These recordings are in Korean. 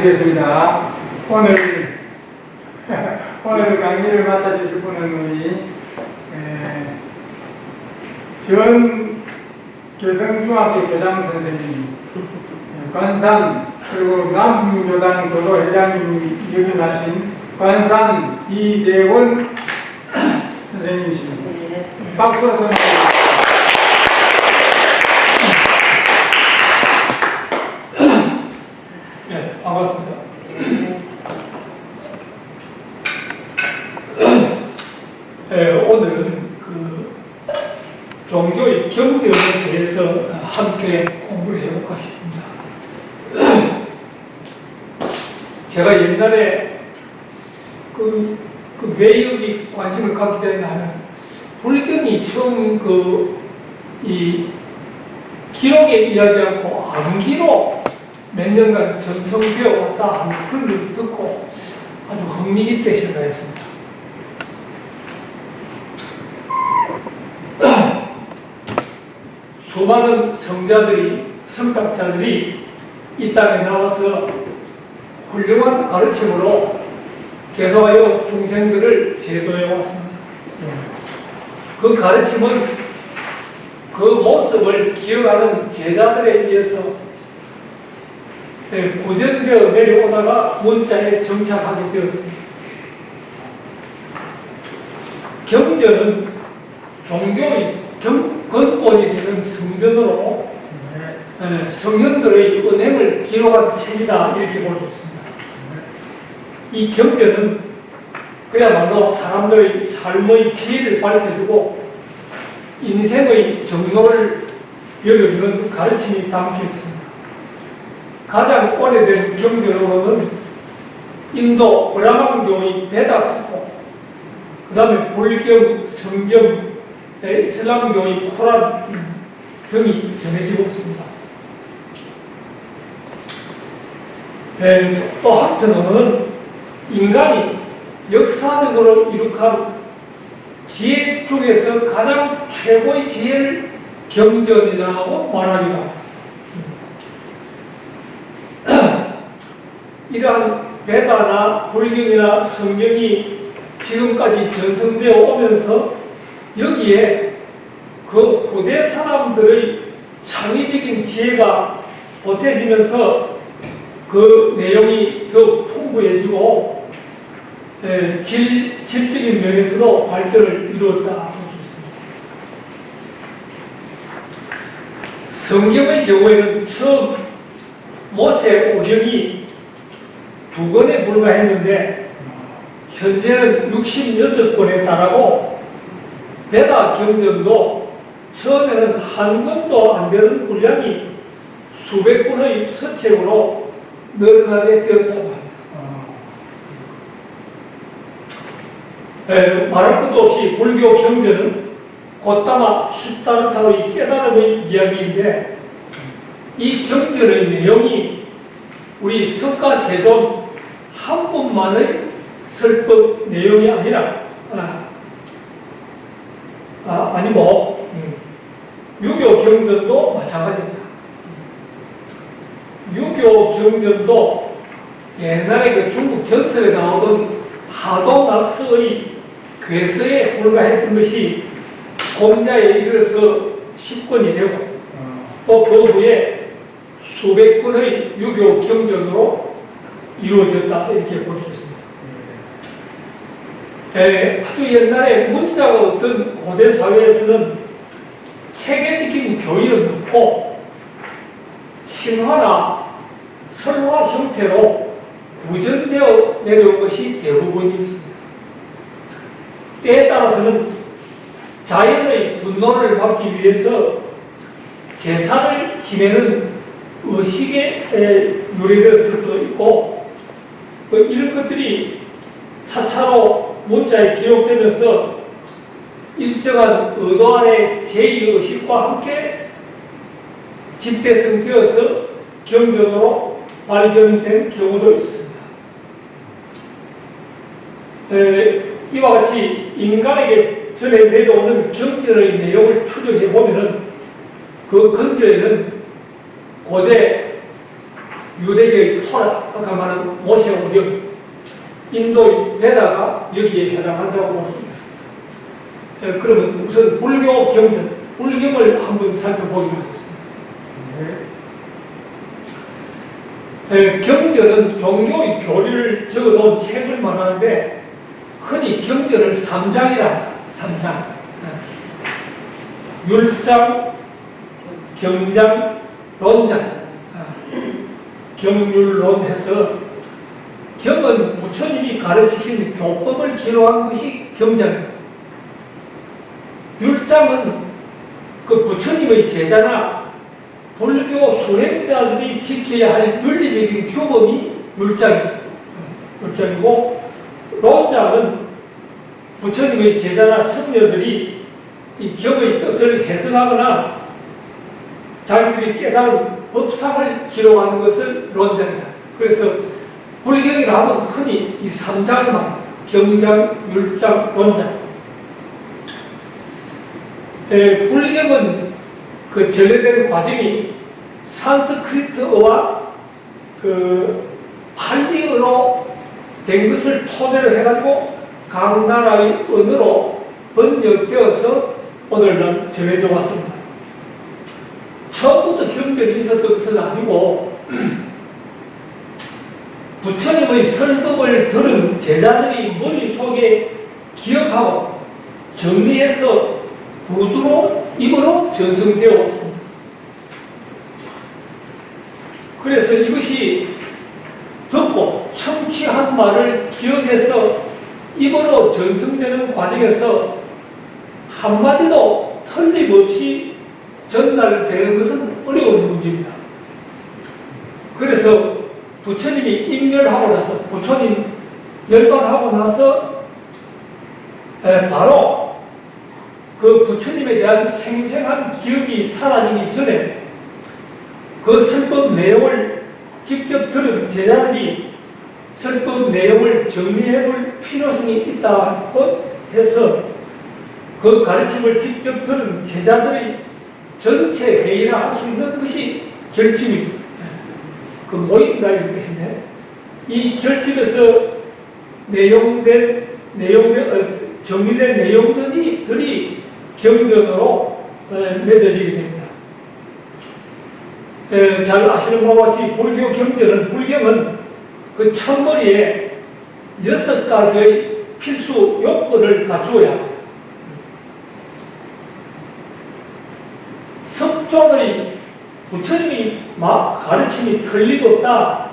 모시겠습니다. 오늘 강의를 맡아주실 분은 우리 전 개성중학교 교장 선생님, 관산 그리고 남교당 교도 회장님 역임하신 관산 이대원 선생님이십니다. 박수로 선생님. 네, 반갑습니다. 오늘은 종교의 경전에 대해서 함께 공부를 해볼까 싶습니다. 제가 옛날에 왜 관심을 갖게 된 나는 불경이 처음 이 기록에 의하지 않고 암기로 몇 년간 전성되어 왔다 하는 글을 듣고 아주 흥미깊게 생각했습니다. 수많은 성각자들이 이 땅에 나와서 훌륭한 가르침으로 계속하여 중생들을 제도해 왔습니다. 그 가르침은 그 모습을 기억하는 제자들에 의해서 고전되어 내려오다가 문자에 정착하게 되었습니다. 경전은 종교의 근본이 되는 성전으로 성현들의 은행을 기록한 책이다 이렇게 볼 수 있습니다. 이 경전은 그야말로 사람들의 삶의 지혜를 밝혀주고 인생의 정로를 열어주는 가르침이 담겨 있습니다. 가장 오래된 경전으로는 인도 브라만교의 베다가 있고 그 다음에 불경, 성경, 이슬람교의 쿠란 등이 전해지고 있습니다. 또 한편으로는 인간이 역사적으로 이룩한 지혜 중에서 가장 최고의 지혜를 경전이라고 말하기도 합니다. 이러한 베다나 불경이나 성경이 지금까지 전승되어 오면서 여기에 그 후대 사람들의 창의적인 지혜가 보태지면서 그 내용이 더 풍부해지고 질적인 면에서도 발전을 이루었다 할 수 있습니다. 성경의 경우에는 처음 모세 오경이 2권에 불과했는데 현재는 66권에 달하고 베다 경전도 처음에는 한 권도 안 되는 분량이 수백 권의 서책으로 늘어나게 되었다고 합니다. 말할 것도 없이 불교 경전은 고타마 시타르타의 깨달음의 이야기인데 이 경전의 내용이 우리 석가세존 한 분만의 설법 내용이 아니라 아니고 유교 경전도 마찬가지입니다. 유교 경전도 옛날에 그 중국 전설에 나오던 하도낙스의 괴서에 불과했던 것이 공자에 이르러서 10권이 되고 또 그 후에 수백 권의 유교 경전으로 이루어졌다 이렇게 볼 수 있습니다. 아주 옛날에 문자가 없던 고대 사회에서는 체계적인 교리는 없고 신화나 설화 형태로 구전되어 내려온 것이 대부분이었습니다. 때에 따라서는 자연의 분노를 받기 위해서 제사를 지내는 의식에 유래되었을 수도 있고 이런 것들이 차차로 문자에 기록되면서 일정한 의도 안에 제2의식과 함께 집대성되어서 경전으로 발견된 경우도 있습니다. 이와 같이 인간에게 전해 내려오는 경전의 내용을 추적해 보면은 그 근저에는 고대 유대교의 토라, 아까 말한 모세오경, 인도의 베다가 여기에 해당한다고 볼 수 있습니다. 그러면 우선 불교 경전, 불경을 한번 살펴보기로 하겠습니다. 경전은 종교의 교리를 적어놓은 책을 말하는데 흔히 경전을 3장이라 합니다. 3장. 율장, 경장, 론장. 경률론해서 경은 부처님이 가르치신 교법을 기록한 것이 경장입니다. 율장은 그 부처님의 제자나 불교 수행자들이 지켜야 할 윤리적인 규범이 율장이고, 론장은 부처님의 제자나 성녀들이 이 경의 뜻을 해석하거나 자기들이 깨달은 법상을 기록하는 것을 론장이다. 그래서 불경이라 하면 흔히 이 3장을 말합니다. 경장, 율장, 론장. 불경은 그 전래되는 과정이 산스크리트어와 그 팔리어로 된 것을 토대로 해가지고 각 나라의 언어로 번역되어서 오늘날 전해져 왔습니다. 처음부터 경전이 있었던 것은 아니고 부처님의 설법을 들은 제자들이 머릿속에 기억하고 정리해서 구두로 입으로 전승되어 왔습니다. 그래서 이것이 듣고 청취한 말을 기억해서 입으로 전승되는 과정에서 한마디도 틀림없이 전달되는 것은 어려운 문제입니다. 그래서 부처님이 임멸하고 나서, 부처님 열반하고 나서 바로 그 부처님에 대한 생생한 기억이 사라지기 전에 그 설법 내용을 직접 들은 제자들이 설법 내용을 정리해볼 필요성이 있다고 해서 그 가르침을 직접 들은 제자들이 전체 회의나 할 수 있는 것이 결집입니다. 그 모임이다 이런 것인데, 이 결집에서 정리된 내용들이 경전으로 맺어지게 됩니다. 잘 아시는 바와 같이 불교 경전은, 불경은 그 첫머리에 6가지의 필수 요건을 갖추어야 합니다. 석존의 부처님이 막 가르침이 틀림없다,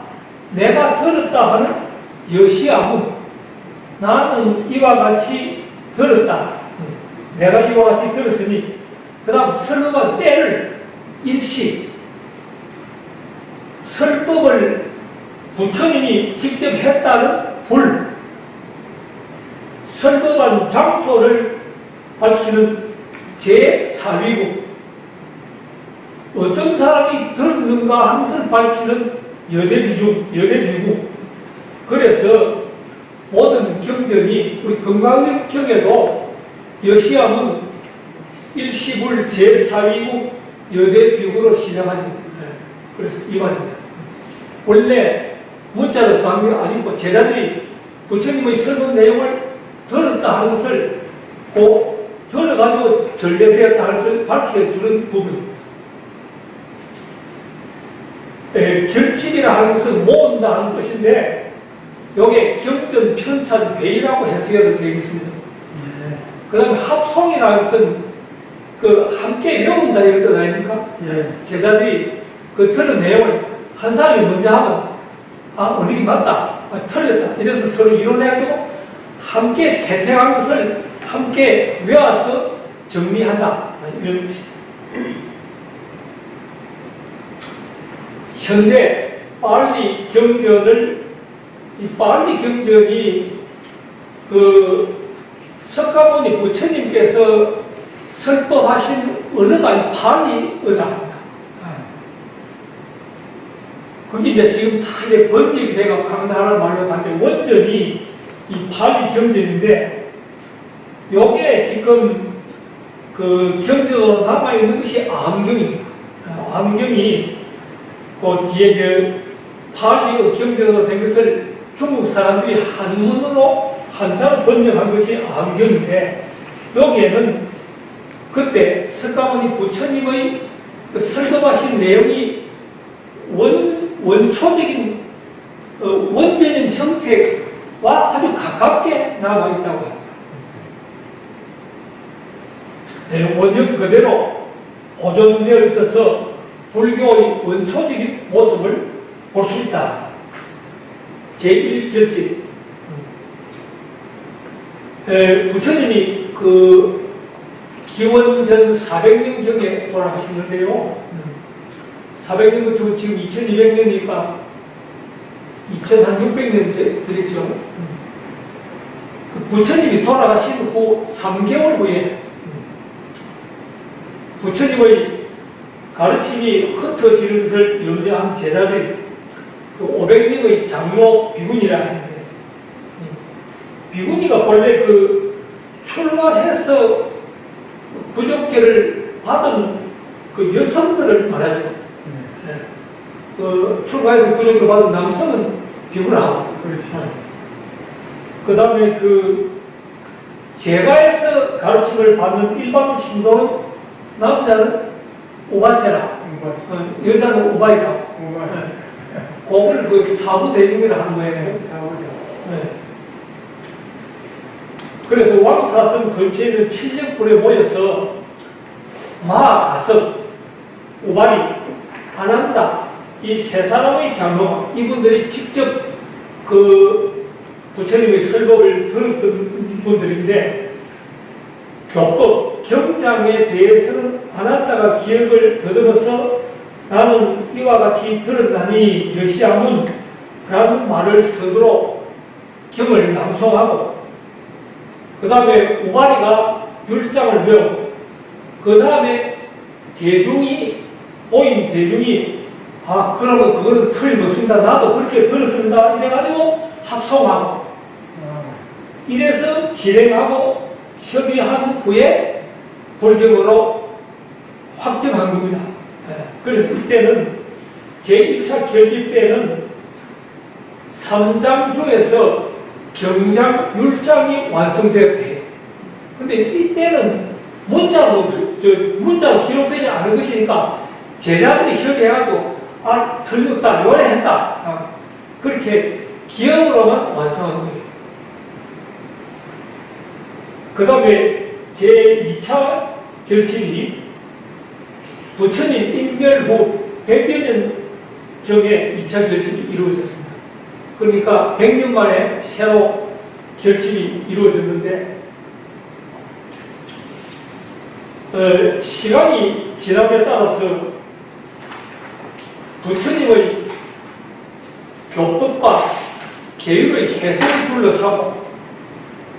내가 들었다 하는 여시아문, 나는 이와 같이 들었다, 내가 이와 같이 들었으니, 그 다음 설법한 때를 일시, 설법을 부처님이 직접 했다는 불, 설법한 장소를 밝히는 제4위국, 어떤 사람이 들었는가 하는 것을 밝히는 여대비국. 그래서 모든 경전이, 우리 금강경에도 여시아문 일시불 제4위국 여대비국으로 시작하죠. 그래서 이 말입니다. 원래 문자로 강요 아니고 제자들이 부처님의 설문 내용을 들었다 하는 것을 들어가지고 전래되었다 하는 것을 밝혀주는 부분입니다. 결집이라 하는 것은 모은다 하는 것인데, 여기에 경전 편찬 회의라고 해석해도 되겠습니다. 그 다음에 합송이라는 것은 그 함께 외운다 이런 뜻 아닙니까? 제자들이 그 들은 내용을 한 사람이 먼저 하면, 어느 게 맞다, 틀렸다, 이래서 서로 이론해가지고 함께 채택한 것을 함께 외워서 정리한다, 이런 뜻입니다. 현재 빨리 경전이 그 석가모니 부처님께서 설법하신 언어가 팔리어랍니다. 그게 이제 지금 다 이제 번역이 되고 강나라 말로 하는데, 원전이 이 팔리 경전인데, 요게 지금 그 경전으로 남아있는 것이 암경입니다. 암경이 그 뒤에 팔리오 경전으로 된 것을 중국 사람들이 한문으로 한자로 번역한 것이 암경인데, 여기에는 그때 석가모니 부처님의 그 설법하신 내용이 원초적인 원전인 형태와 아주 가깝게 나와 있다고 합니다. 원형 그대로 보존되어 있어서 불교의 원초적인 모습을 볼 수 있다. 제1결집. 부처님이 그 기원전 400년경에 돌아가셨는데요. 400년 같으면 지금 2200년이니까 2600년 되겠죠. 그 부처님이 돌아가신 후 3개월 후에 부처님의 가르침이 흩어지는 것을 염려한 제자들이 그 500명의 장로 비구니라 했는데, 비구니가 본래 그 출가해서 부족계를 받은 그 여성들을 말하죠. 그 출가해서 부족을 받은 남성은 비구나. 그렇죠. 그 다음에 그 제가에서 가르침을 받는 일반 신도는 남자는 오바세라, 여자는 오바이다. 그걸 그 사부 대중이라 하는 거예요. 네. 그래서 왕사성 근처에 있는 칠령불에 모여서 마가섭, 오바리, 아난다, 이 세 사람의 장로가, 이분들이 직접 그 부처님의 설법을 들었던 분들인데, 교법, 경장에 대해서는 아난다가 기억을 더듬어서 나는 이와 같이 들었나니 여시아문 라는 말을 서두로 경을 낭송하고, 그 다음에 오바리가 율장을 배우고, 그 다음에 보인 대중이 그러면 그거는 틀림없습니다. 나도 그렇게 들었습니다. 이래가지고 합송하고, 이래서 진행하고 협의한 후에 불경으로 확정한 겁니다. 그래서 이때는 제1차 결집 때는 3장주에서 경장, 율장이 완성되었대요. 근데 이때는 문자로 기록되지 않은 것이니까 제자들이 협의해가지고 틀렸다, 요래했다, 그렇게 기억으로만 완성한 거예요. 그 다음에 제2차 결집이 부처님 인멸 후 100여 년 경에 2차 결집이 이루어졌습니다. 그러니까 100년 만에 새로 결집이 이루어졌는데, 시간이 지남에 따라서 부처님의 교법과 계율의 해석을 둘러싸고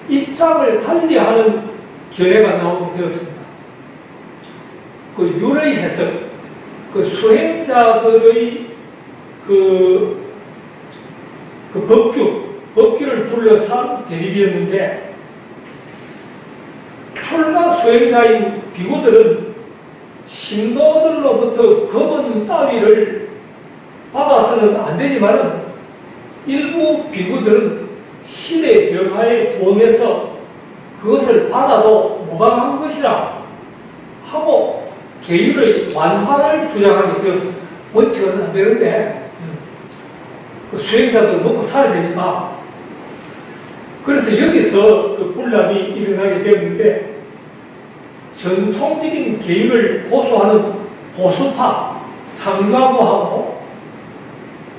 입장을 달리하는 견해가 나오게 되었습니다. 그 율의 해석, 그 수행자들의 법규를 둘러싼 대립이었는데, 출가 수행자인 비구들은 신도들로부터 검은 따위를 받아서는 안 되지만은, 일부 비구들은 시대 변화에 부응해서 그것을 받아도 무방한 것이라 하고 계율의 완화를 주장하게 되었습니다. 원칙은 안 되는데 그 수행자들 먹고 살아야 되니까. 그래서 여기서 그 분란이 일어나게 되었는데, 전통적인 계율을 고수하는 보수파, 상가부하고,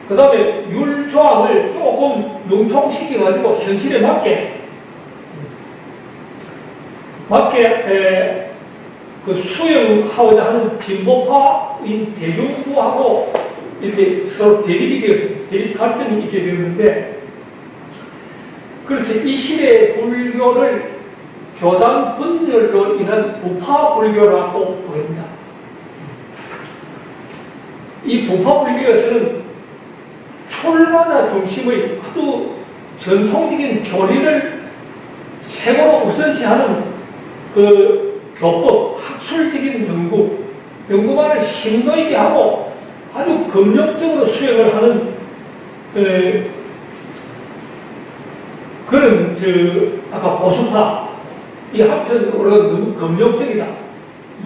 그 다음에 율조항을 조금 융통시켜가지고 현실에 맞게 그 수용하고자 하는 진보파인 대중부하고 이렇게 서로 대립이 되었습니다. 대립 갈등이 있게 되었는데, 그래서 이 시대의 불교를 교단 분열로 인한 부파 불교라고 부릅니다. 이 부파 불교에서는 출가자 중심의 아주 전통적인 교리를 최고로 우선시하는 그 교법, 학술적인 연구만을 심도 있게 하고 아주 검역적으로 수행을 하는 그런 아까 보수파 이 한편으로 너무 검역적이다,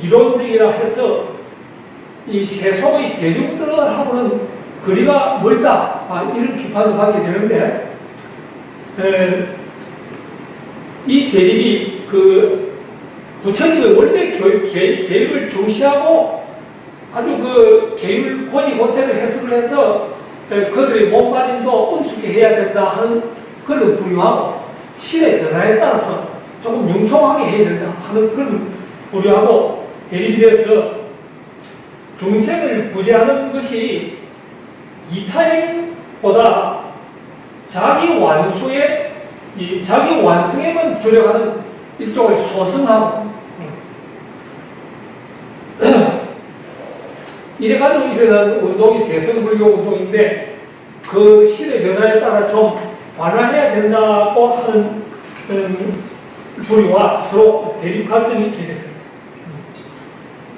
이론적이라 해서 이 세속의 대중들하고는 거리가 멀다, 이런 비판을 받게 되는데, 이 대립이 부처님의 원래 계획을 중시하고 아주 계율 고지고대로 해석을 해서 그들의 몸가짐도 엄숙히 해야 된다 하는 그런 부류하고, 시대 변화에 따라서 조금 융통하게 해야 된다 하는 그런 부류하고 대립이 돼서 중생을 구제하는 것이 이타행보다 자기 완성에만 주력하는 일종의 소승하고, 이래가지고 일어난 운동이 대승불교 운동인데, 그 시대 변화에 따라 좀 완화해야 된다고 하는 부류와 서로 대립 갈등이 있게 됐습니다.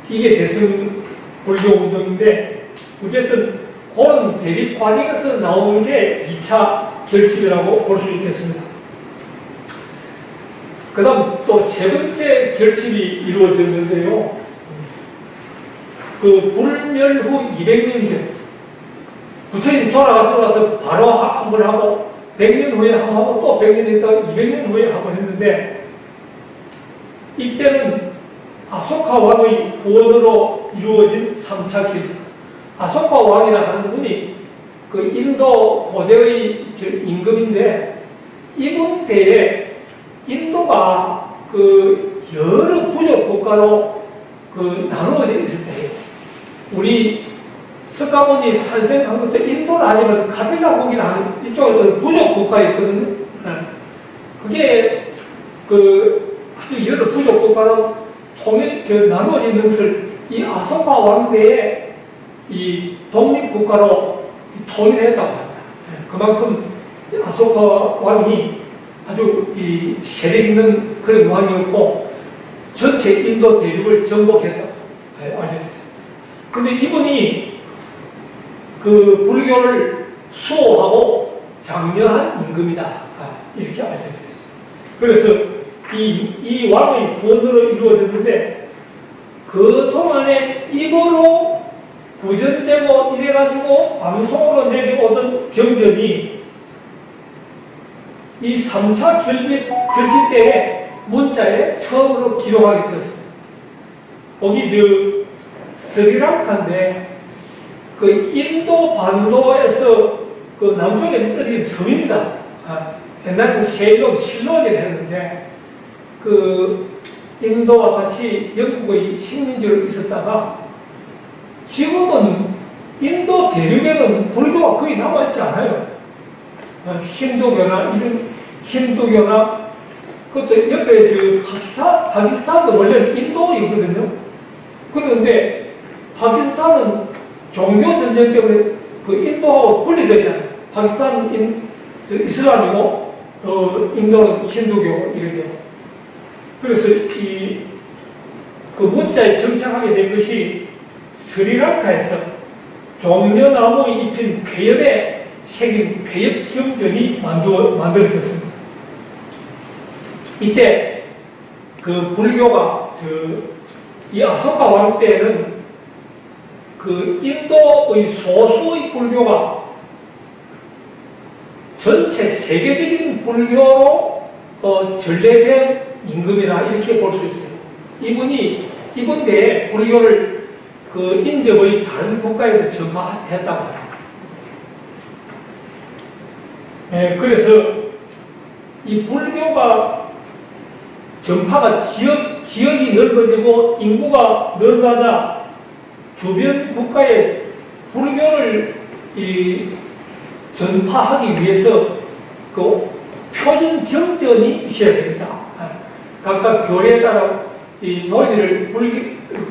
이게 대승불교 운동인데, 어쨌든 그런 대립 과정에서 나오는 게 2차 결집이라고 볼 수 있겠습니다. 그 다음 또 세 번째 결집이 이루어졌는데요. 불멸 후 200년 전, 부처님 돌아가서 바로 한 번 하고, 100년 후에 한 번 하고, 또 100년 있다가 200년 후에 한 번 했는데, 이때는 아소카 왕의 후원으로 이루어진 3차 결집. 아소카 왕이라 하는 분이 인도 고대의 임금인데, 이분 때에 인도가 여러 부족 국가로 나누어져 있을 때, 우리 석가모니 탄생한 것도 인도는 아니면 카빌라국이라는 이쪽의 부족 국가였거든요. 그게 아주 여러 부족 국가로 나누어져 있는 것을 이 아소카 왕대에 이 독립국가로 통일했다고 합니다. 그만큼 아소카 왕이 아주 세력 있는 그런 왕이었고, 전체 인도 대륙을 정복했다고 알려졌습니다. 그런데 이분이 불교를 수호하고 장려한 임금이다, 이렇게 알려졌습니다. 그래서 이 왕의 구원으로 이루어졌는데, 그 동안에 입으로 구전되고 이래가지고 방송으로 내려오던 경전이 이 3차 결집 때에 문자에 처음으로 기록하게 되었습니다. 거기 스리랑카인데, 인도 반도에서 남쪽에 떨어진 섬입니다. 옛날에 실론이라 했는데, 인도와 같이 영국의 식민지로 있었다가, 지금은 인도 대륙에는 불교가 거의 남아있지 않아요. 힌두교나 그것도 옆에 파키스탄도 원래는 인도이거든요. 그런데 파키스탄은 종교 전쟁 때문에 인도하고 분리되잖아요. 파키스탄은 이슬람이고 인도는 힌두교 이렇게. 그래서 문자에 정착하게 된 것이 스리랑카에서 종려나무에 입힌 폐엽에 새긴 폐엽 경전이 만들어졌습니다. 이때 불교가 이 아소카 왕 때는 인도의 소수의 불교가 전체 세계적인 불교로 전래된 임금이라 이렇게 볼 수 있어요. 이분 때에 불교를 인접의 다른 국가에도 전파했다고 합니다. 그래서 이 불교가 전파가 지역이 넓어지고 인구가 늘어나자 주변 국가에 불교를 전파하기 위해서 표준 경전이 있어야 됩니다. 각각 교리에 따라 이 논리를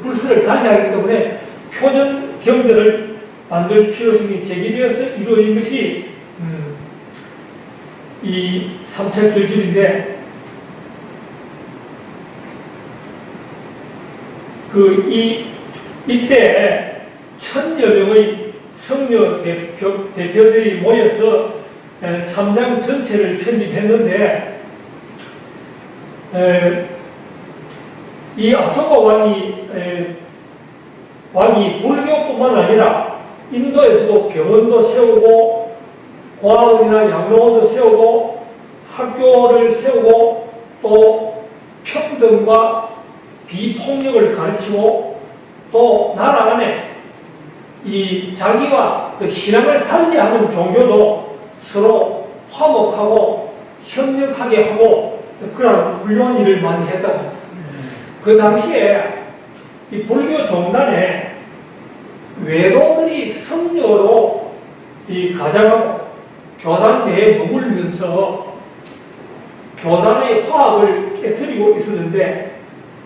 불서를 달리하기 때문에 표준 경전을 만들 필요성이 제기되어서 이루어진 것이 이 3차 결집인데, 이때 1000여 명의 성녀 대표들이 모여서 3장 전체를 편집했는데 이 아소카 왕이 불교뿐만 아니라 인도에서도 병원도 세우고 고아원이나 양로원도 세우고 학교를 세우고 또 평등과 비폭력을 가르치고 또 나라 안에 이 자기와 그 신앙을 달리하는 종교도 서로 화목하고 협력하게 하고 그런 훌륭한 일을 많이 했다고 합니다. 그 당시에 이 불교 종단에 외도들이 성녀로 이 가장하고 교단 내에 머물면서 교단의 화합을 깨뜨리고 있었는데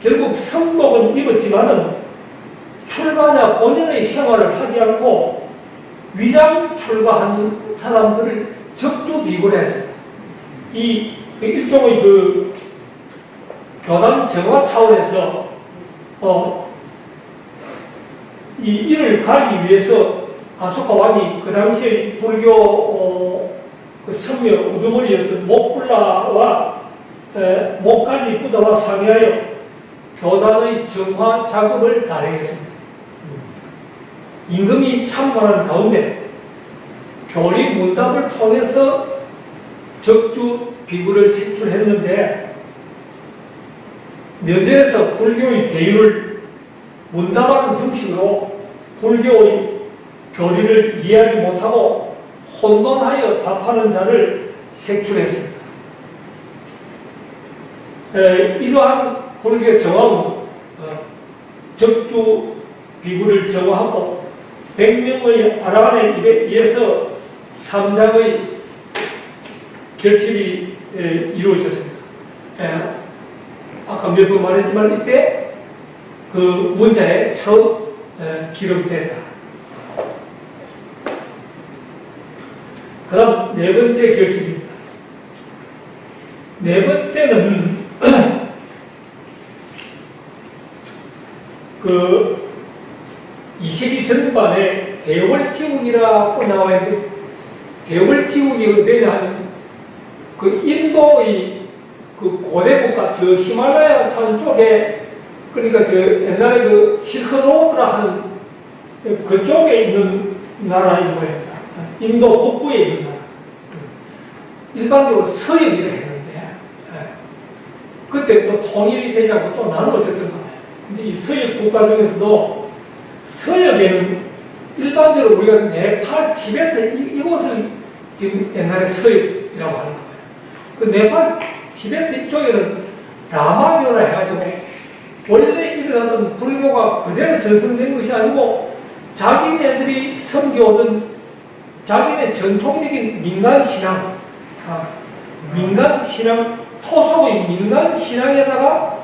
결국 성복은 입었지만은 출가자 본인의 생활을 하지 않고 위장 출가한 사람들을 적주 비굴 했습니다. 이 일종의 그 교단 정화 차원에서 이 일을 가리기 위해서 아소카 왕이 그 당시에 불교 그 성녀 우두머리였던 목불라와 목갈리 부다와 상의하여 교단의 정화 작업을 단행했습니다. 임금이 참관하는 가운데 교리 문답을 통해서 적주 비구를 색출했는데 면제에서 불교의 대유를 문답하는 형식으로 불교의 교리를 이해하지 못하고 혼돈하여 답하는 자를 색출했습니다. 이러한 불교 정화운동, 적주 비구를 정화하고 100명의 아라한의 입에 의해서 3장의 결집이 이루어졌습니다. 아까 몇 번 말했지만 이때 그 문자에 처음 기록됐다. 그럼 네 번째 결집입니다. 네 번째는 그 20기 전반에 대월지국이라고 나와 있는데 대월지국이 뭐냐면 그 인도의 그 고대 국가 저 히말라야 산 쪽에 그러니까 저 옛날에 그 실크로드라 하는 그쪽에 있는 나라인 거예요. 인도 북부에 있는 나라. 일반적으로 서역이라 했는데 그때 또 통일이 되지 않고 또 나누어졌던 거예요. 근데 이 서역 국가 중에서도 서역에는 일반적으로 우리가 네팔, 티베트 이곳을 지금 옛날에 서역이라고 하는 거예요. 그 네팔, 티베트 이쪽에는 라마교라 해가지고 원래 일어났던 불교가 그대로 전승된 것이 아니고 자기네들이 섬겨오던 자기네 전통적인 민간신앙, 민간신앙, 토속의 민간신앙에다가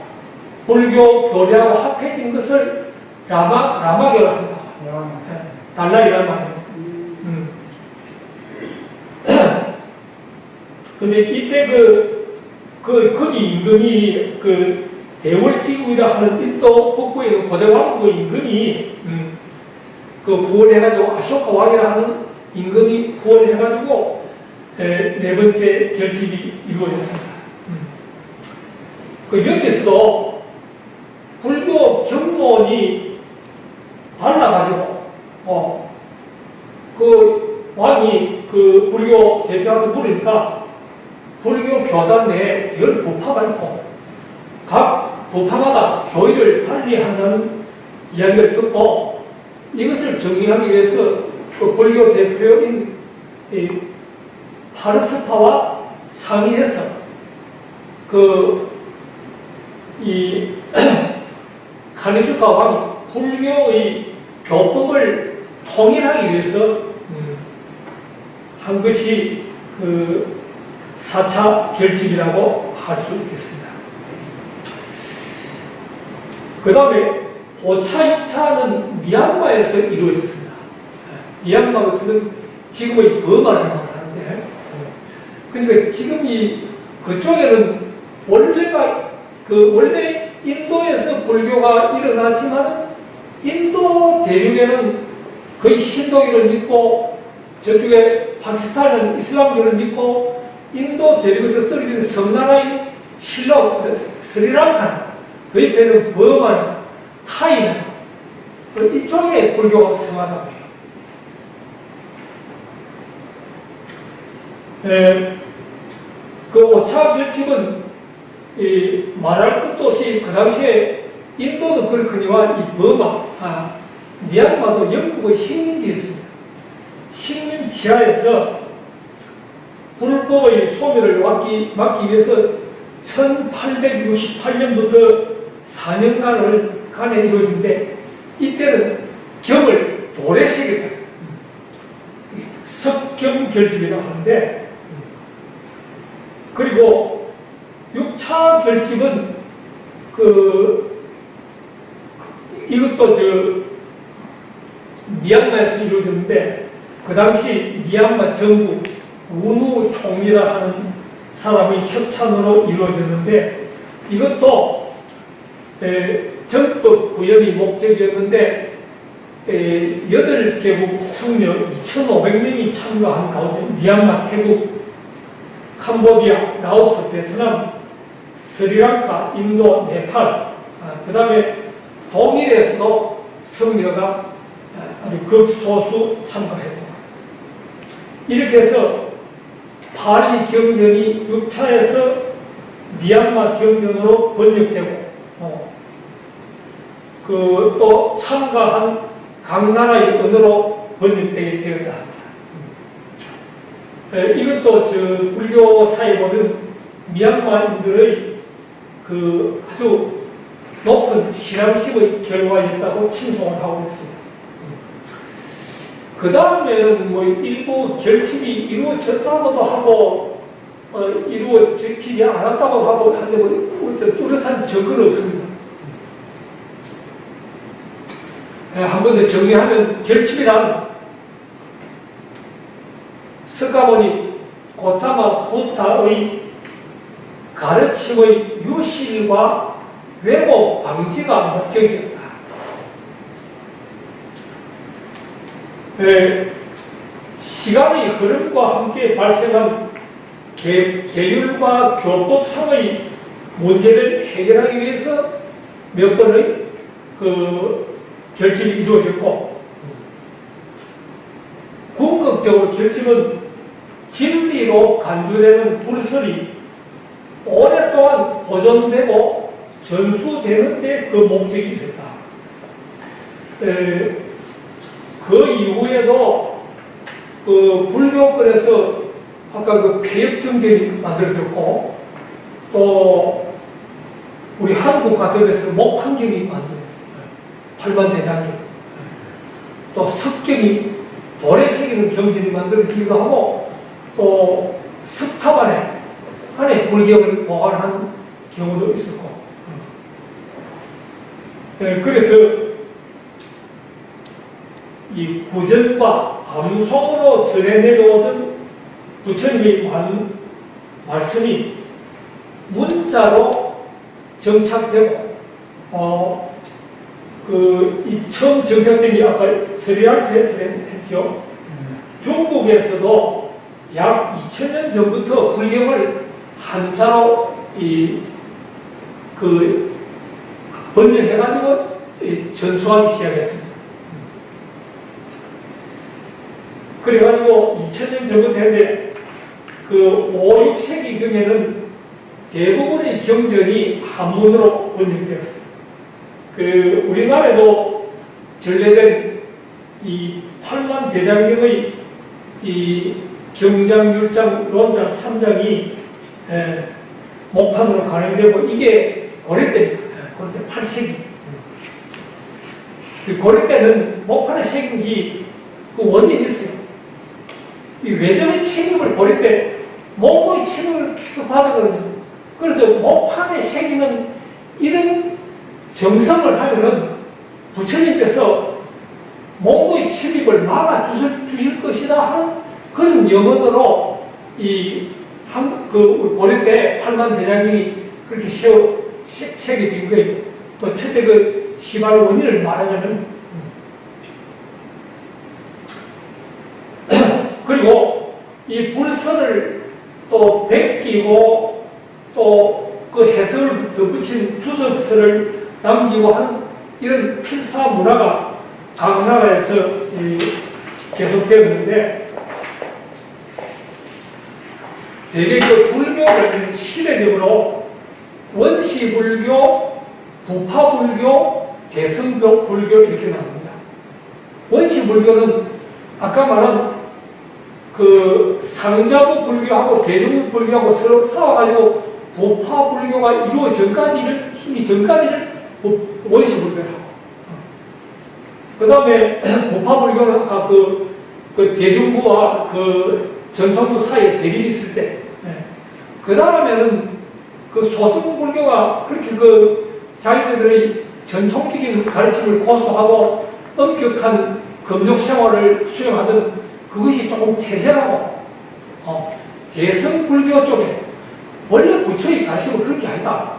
불교 교리하고 합해진 것을 라마교라 한다. 달라이란 말이에요. 근데 이때 거기 임금이 그 대월지국이라 하는 인도 북부의 고대 왕국의 임금이 그 구원해가지고 아쇼카 왕이라 하는 임금이 구원해가지고 네 번째 결집이 이루어졌습니다. 그 여기서도 불교 경론이 달라가지고 그 왕이 그 불교 대표한테 물으니까 불교 교단 내에 열 부파가 있고 각 부파마다 교리를 달리한다는 이야기를 듣고 이것을 정리하기 위해서 그 불교 대표인 파르스파와 상의해서 이 카니주카 왕이 불교의 교법을 통일하기 위해서 한 것이 그 4차 결집이라고 할 수 있겠습니다. 그 다음에 5차, 6차는 미얀마에서 이루어졌습니다. 미얀마 같은 건 지금의 버마를 말하는데, 그러니까 지금 그쪽에는 원래 인도에서 불교가 일어나지만 인도 대륙에는 거의 힌두교를 믿고 저쪽에 파키스탄은 이슬람교를 믿고 인도 대륙에서 떨어진 섬나라인 스리랑카는 그 옆에는 버마는 타이는 이쪽에 불교가 성하다고 해요. 그 오차 결집은 말할 것도 없이 그 당시에 인도도 그렇거니와 이 버마, 미얀마도 영국의 식민지였습니다. 식민지하에서 불법의 소멸을 막기 위해서 1868년부터 4년간에 이루어진데 이때는 경을 돌에 새겼다. 석경결집이라고 하는데 그리고 6차 결집은 이것도 미얀마에서 이루어졌는데 그 당시 미얀마 정부 우누 총리라 하는 사람의 협찬으로 이루어졌는데 이것도 정법 구현이 목적이었는데 8개국 성녀 2,500명이 참가한 가운데 미얀마, 태국, 캄보디아, 라오스, 베트남, 스리랑카, 인도, 네팔, 그 다음에 독일에서도 성녀가 아주 극소수 참가했다. 이렇게 해서 파리 경전이 6차에서 미얀마 경전으로 번역되고 또 참가한 각 나라의 언어로 번역되게 되었다. 이것도 불교사에 보면 미얀마인들의 아주 높은 신앙심의 결과였다고 칭송을 하고 있습니다. 그 다음에는 일부 결집이 이루어졌다고도 하고 이루어지지 않았다고 하고 하는데 뚜렷한 증거는 없습니다. 한 번 더 정리하면 결집이란 석가모니 고타마 부타의 가르침의 유실과 왜곡 방지가 목적이었다. 시간의 흐름과 함께 발생한 계율과 교법상의 문제를 해결하기 위해서 몇 번의 결집이 이루어졌고, 궁극적으로 결집은 진리로 간주되는 불설이 오랫동안 보존되고 전수되는 데 그 목적이 있었다. 그 이후에도 불교권에서 아까 폐역경전이 만들어졌고, 또 우리 한국 같은 데서 목환경이 만들어졌어요. 팔관대장경. 또 석경이 돌에 새기는 경전이 만들어지기도 하고, 또 석탑 안에 불경을 보관한 경우도 있었고, 그래서 이 구전과 암송으로 전해 내려오던 부처님의 말씀이 문자로 정착되고, 이 처음 정착된 게 아까 스리랑카에서 했죠. 중국에서도 약 2000년 전부터 불경을 한자로 번역해가지고 전수하기 시작했습니다. 그래가지고 2000년 전부터 했는데 5, 6세기 경에는 대부분의 경전이 한문으로 번역되었습니다. 우리나라에도 전래된 이 팔만대장경의 이 경장율장, 론장, 3장이 목판으로 간행되고, 이게 고려 때입니다. 고려 때 8세기. 고려 때는 목판에 새긴 게 원인이 있어요. 이 외적의 책임을 고려 때 몽고의 책임을 계속 받았거든요. 그래서 목판에 새기는 이런 정성을 하면은 부처님께서 몽고의 침입을 막아주실 것이다 하는 그런 영언으로 고려 때 팔만대장경이 그렇게 새겨진 거예요. 또 첫째 시발 원인을 말하자면 주석서를 또 베끼고 또 그 해석을 덧붙인 주석서를 남기고 한 이런 필사 문화가 각 나라에서 계속되었는데, 대개 그 불교는 시대적으로 원시불교, 부파불교, 대승불교 이렇게 나옵니다. 원시불교는 아까 말한 그 상자부 불교하고 대중부 불교하고 서로 싸워가지고 부파불교가 이루어지기 전까지를 원시불교라고. 그 다음에 부파불교는 아까 그 대중부와 그 전통부 사이에 대립이 있을 때, 그 다음에는 그 소승불교가 그렇게 그 자기들의 전통적인 가르침을 고수하고 엄격한 금욕 생활을 수행하던 그것이 조금 태세라고. 대승불교 쪽에 원래 부처의 가르침은 그렇게 아니다.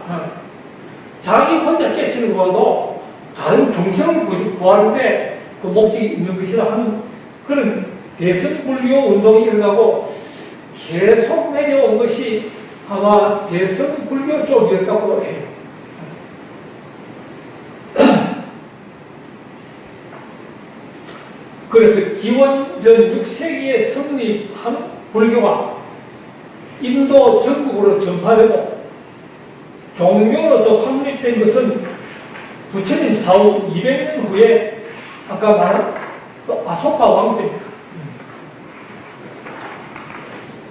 자기 혼자 깨치는 거와도 다른 중생을 구하는데 그 목적이 있는 것이라 하는 그런 대승불교 운동이 일어나고 계속 내려온 것이 아마 대승불교 쪽이었다고 해요. 그래서 기원전 6세기에 성립한 불교가 인도 전국으로 전파되고 종교로서 확립된 것은 부처님 사후 200년 후에 아까 말한 아소카 왕 때입니다.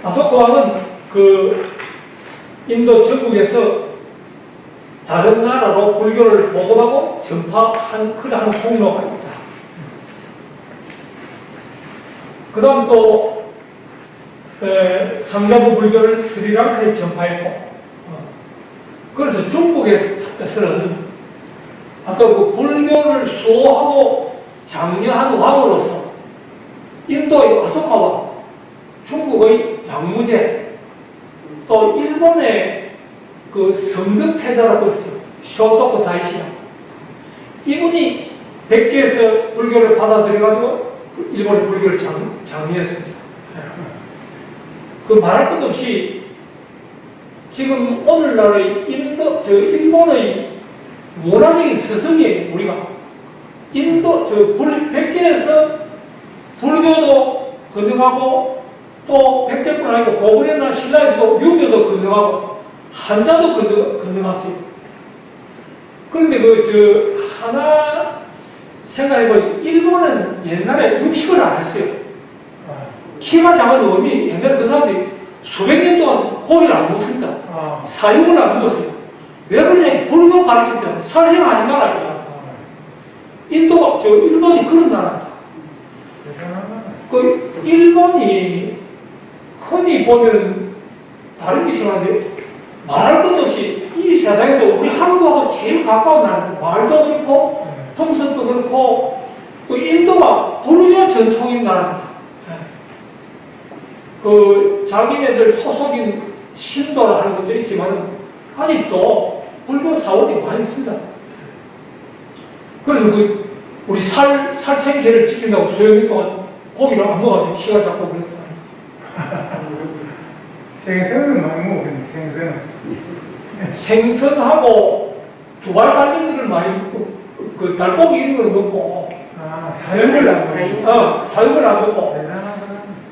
아소카 왕은 그 인도 전국에서 다른 나라로 불교를 보급하고 전파한 그러한 공로가 있다. 그 다음 또 상자부 불교를 스리랑카에 전파했고, 그래서 중국에서는 아까 그 불교를 수호하고 장려한 왕으로서 인도의 아소카와 중국의 양무제, 또 일본의 그 성덕태자라고 있어요. 쇼토쿠 다이시야. 이분이 백제에서 불교를 받아들여가지고 일본의 불교를 장려했습니다. 그 말할 것 없이 지금 오늘날의 일본의 문화적인 스승이에요, 우리가. 백제에서 불교도 건너가고 또 백제뿐 아니고 고구려나 신라에서도 유교도 건너가고 한자도 건너갔어요. 그런데 하나 생각해보니 일본은 옛날에 육식을 안 했어요. 키가 작은 어미, 옛날에 그 사람들이 수백 년 동안 고기를 안 먹습니다. 사육을 안 먹었어요. 왜 그러냐? 불교 가르칠 때는 살생하지 말아요. 일본이 그런 나라입니다. 그 일본이 흔히 보면 다른 게 심한데 말할 것도 없이 이 세상에서 우리 한국하고 제일 가까운 나라입니다. 말도 그렇고 통선도 그렇고 그 인도가 불교 전통인 나라입니다. 그 자기네들 토속인 신도를 하는 분들이 있지만 아직도 불교 사원이 많이 있습니다. 그래서 우리 살생계를 지킨다고 소영이 동안 고기를 안 먹어가지고 키가 작고 그랬잖아요. 생선은 많이 먹거든요. 생선하고 두발 달린 거를 많이 먹고, 그 달고기 이런 걸 먹고. 사육을 안 먹고. 사육을 안 먹고.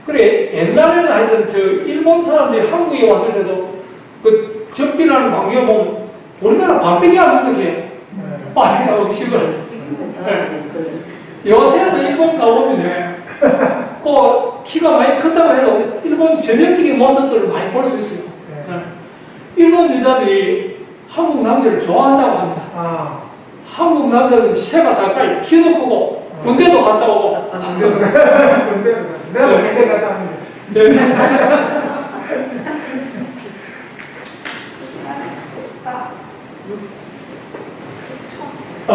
그래, 옛날에는 하여튼 일본 사람들이 한국에 왔을 때도 그 접비라는 광경을 보면 우리나라 반백이 안 먹는데 빨리 음식을. 요새도 일본 가보면 그 키가 많이 컸다고 해도 일본 전형적인 모습들을 많이 볼 수 있어요. 일본 여자들이 한국 남자를 좋아한다고 합니다. 한국 남자는 새가 다 깔려, 키도 크고 군대도 갔다 오고. 내가 군대 갔다 왔는데.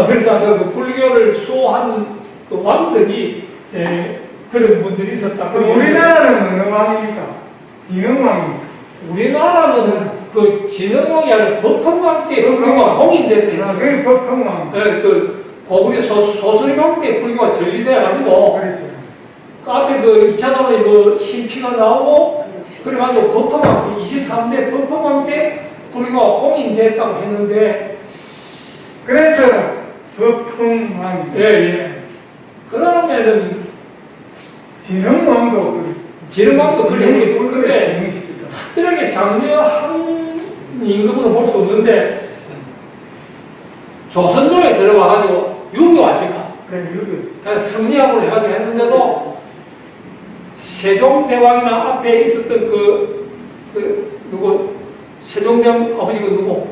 그래서 그 불교를 수호한 그 왕들이 그런 분들이 있었다. 우리나라는 어느 왕입니까? 진흥왕입니까? 우리나라는 그 진흥왕이 아니라 법흥왕 때 불교가 공인됐대. 그게 법흥왕. 그 고구려 소설왕 때 불교가 전리돼가지고 그렇죠. 그 앞에 그 2차원의 흰 피가 나오고 그래가지고 법화왕 23대 법화왕 때 불교가 공인됐다고 했는데 그래서 법흥왕, 예. 그러면은 진흥왕도 진흥왕도 그래. 근데 진흥시키다. 특별하게 장려 한 임금으로 볼 수 없는데 조선조에 들어와가지고 유교 아닙니까? 그래서 여기 승리하고 해가지고 했는데도 세종대왕이나 앞에 있었던 누구 세종대왕 아버지가 누구?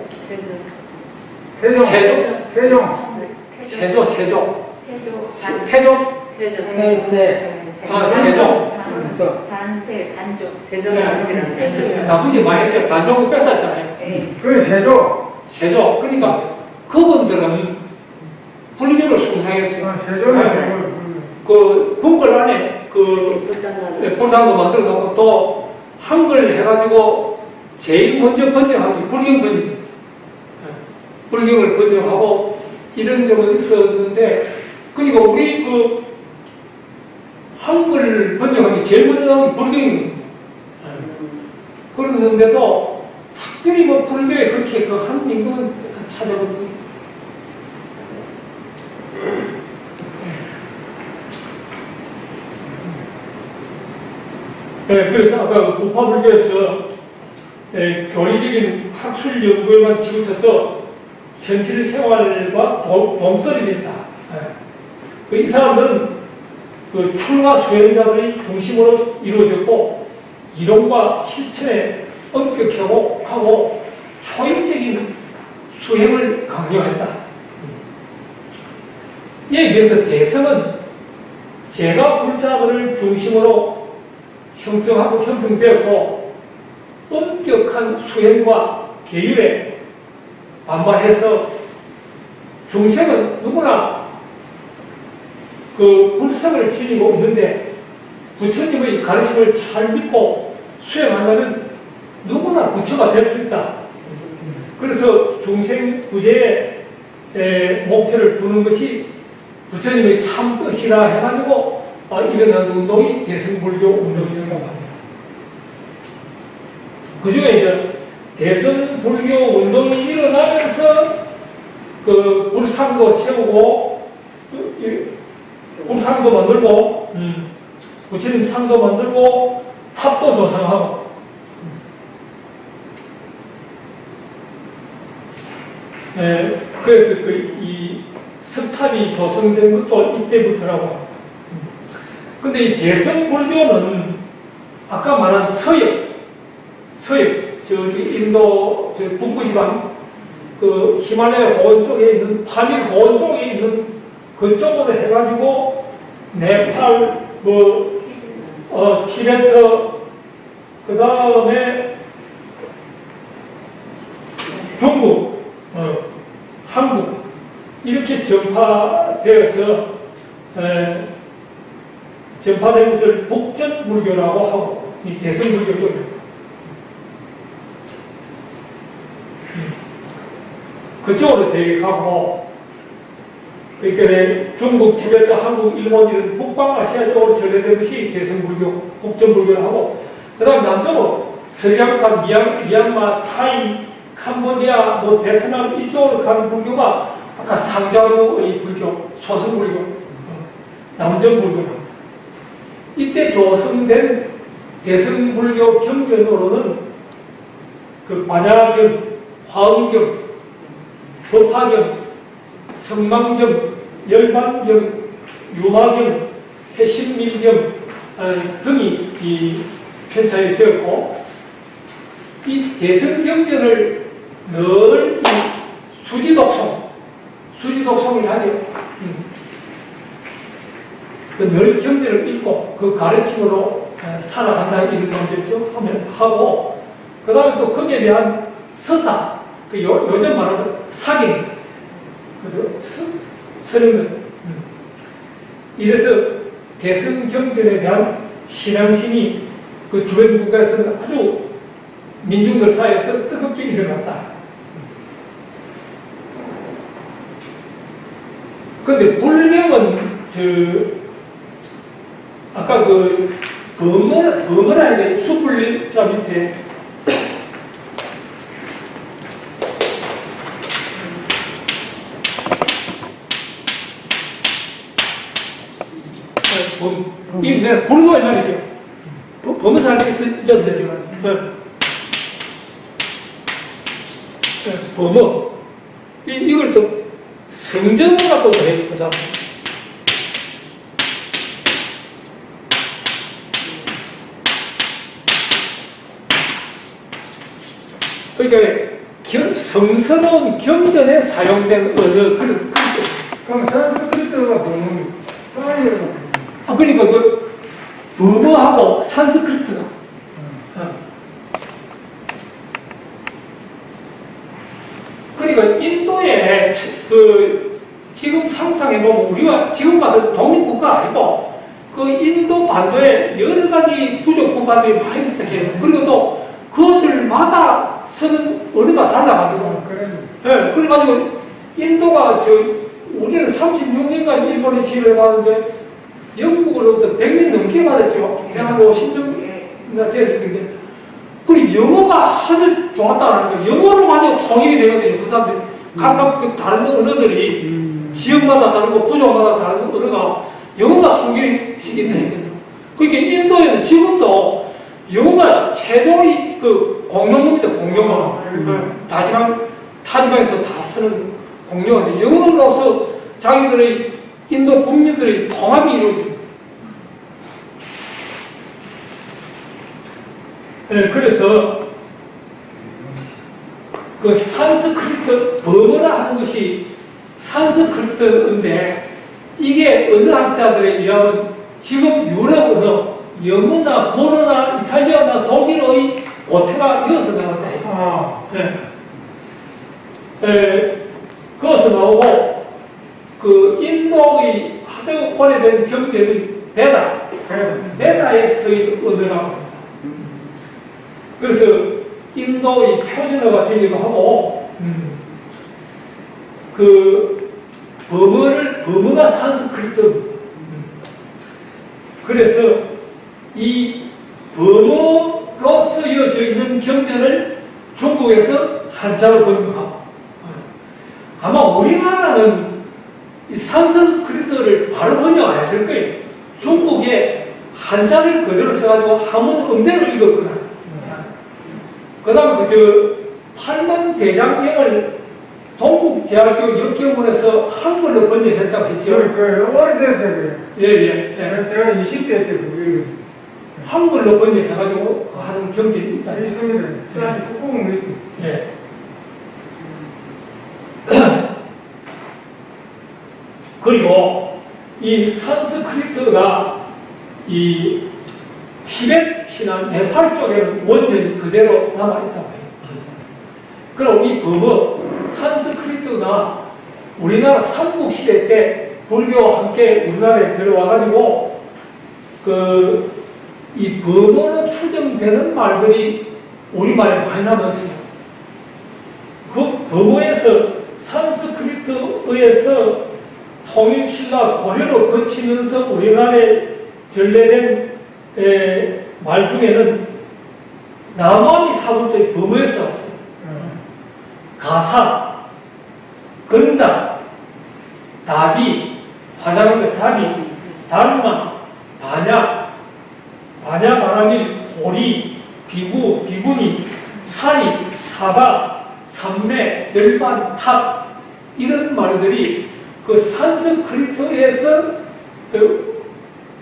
세종, 세종. 세종, 태종. 태세. 아, 세종. 단세, 단종, 네. 세종이랑 나쁜 짓 많이 했죠. 단종을 뺏었잖아요. 그 세종, 세종. 그러니까 그분들은 불교를 숭상했어요. 세종은 그 궁궐 안에 불당도 만들어 놓고 또 한글 해가지고 제일 먼저 번역한 게 불경 번역. 불경을 번역하고 이런 점은 있었는데, 그러니까 우리 한글 번역한 게 제일 먼저 나온 게 불경입니다. 그랬는데도 특별히 불교에 그렇게 한 임금은 찾아보거든요. 네, 그래서 아까 우파불교에서 교리적인 학술 연구에만 치우쳐서 현실 생활과 동떨이 됐다. 이 사람들은 출가 수행자들이 중심으로 이루어졌고 이론과 실천에 엄격하고 초인적인 수행을 강요했다. 이에 비해서 대성은 제가 불자들을 중심으로 형성하고 형성되었고 엄격한 수행과 계율에 반발해서 중생은 누구나 불성을 지니고 있는데 부처님의 가르침을 잘 믿고 수행한다면 누구나 부처가 될 수 있다. 그래서 중생 구제의 목표를 두는 것이 부처님의 참뜻이라 해가지고 일어난 운동이 대승불교 운동이라고 합니다. 그 중에 이제 대승불교 운동이 일어나면서 불상도 세우고 불상도 만들고 부처님 상도 만들고 탑도 조성하고 그래서 이 석탑이 조성된 것도 이때부터라고. 근데 이 대승불교는 아까 말한 서역, 저쪽 인도 북부지방 히말라야 고원 쪽에 있는 파밀 고원 쪽에 있는 그쪽으로 해가지고 네팔, 티베트, 그 다음에 중국, 한국 이렇게 전파되어서 전파된 것을 북전불교라고 하고 이 대승불교 쪽입니다. 그쪽으로 대가고 그러니까 중국, 티베트, 한국, 일본 이런 북방아시아 쪽으로 전해된 것이 대승불교, 북전불교를 하고 그 다음 남쪽으로 스리랑카, 미얀마, 타이, 캄보디아, 베트남 이쪽으로 가는 불교가 아까 상자류의 불교, 소승불교, 남전불교. 이때 조성된 대승불교 경전으로는 반야경, 화엄경, 법화경, 성망경, 열반경, 유마경, 해신밀경 등이 편찬이 되었고 이 대승경전을 늘 수지독송을 하죠. 늘 경전을 읽고 그 가르침으로 살아간다 이런 말이죠. 하고 그 다음에 또 거기에 대한 서사, 요즘 말하는 사경, 서령들. 이래서 대승경전에 대한 신앙심이 주변 국가에서는 아주 민중들 사이에서 뜨겁게 일어났다. 그런데 불경은 아까 범어라 해야 돼. 숯불림 자 밑에 이 내가 불과 말이죠. 범어사 할 때 쓰였어요. 범어. 이걸 또 성전어라고 해요. 그 사람. 그러니까 성스러운 경전에 사용된 언어 그럼 산스크리트가 뭐는 파리라고. 그러니까 그 범어하고 산스크리트가 그러니까 인도에 그 지금 상상해 보면 우리가 지금 같은 독립국가 아니고 그 인도 반도에 여러 가지 부족 국가들이 많이 있어요. 그리고 또 그들마다 쓰는 언어가 달라가지고 그래. 네, 그래가지고 인도가 우리는 36년간 일본에 지휘를 받았는데 영국으로부터 100년 넘게 받았죠. 한 50년이나 됐을 텐데. 그리고 영어가 아주 좋았다는 거예요. 영어로 가지고 통일이 되거든요. 그 사람들이. 각각 그 다른 언어들이 지역마다 다르고 부족마다 다른 언어가 영어가 통일시키게 되거든요. 그러니까 인도에는 지금도 영어가 최고의 그 공용어입니다. 공용어. 타지방에서 다 쓰는 공용어인데 영어로서 자기들의 인도 국민들의 통합이 이루어집니다. 네, 그래서 그 산스크리트 범어라 하는 것이 산스크리트인데 이게 언어학자들에 의하면 지금 유럽 언어, 영어나 보르나 이탈리아나 독일의 오태가 이어서 나왔다 해요. 그것을 나오고 그 인도의 아주 오래된 경전이 베다에 쓰인 언어라고 합니다. 그래서 인도의 표준어가 되기도 하고 그 범어가 산스크리트입니다. 그래서 이 범어로 쓰여져 있는 경전을 중국에서 한자로 번역하고 아마 우리나라는 이 산스크리트를 바로 번역 안 했을 거예요. 중국에 한자를 그대로 써가지고 한문 음대로 읽었거나 그 다음에 팔만 대장경을 동국대학교 역경문에서 한글로 번역했다고 했죠. 오래됐어요. 예. 제가 20대 때 그게 한글로 번역해가지고 하는 경전이 있다. 있습니다. 꾹꾹 있습니다. 예. 그리고 이 산스크리트가 이 티벳이나 네팔 쪽에는 원전이 그대로 남아있다고 해요. 그럼 이 범어, 산스크리트가 우리나라 삼국시대 때 불교와 함께 우리나라에 들어와가지고 이 범어로 추정되는 말들이 우리말에 많이 남았어요. 그 범어에서 산스크리트에서 통일신라 고려로 거치면서 우리나라에 전래된 말 중에는 남아미 타국도 범어에서 왔어요. 가사, 건담, 다비, 화장의 다비, 달마, 반야, 반야바라밀, 고리, 비구, 비구니, 사리, 사바, 삼매, 열반, 탑 이런 말들이 그 산스크리트에서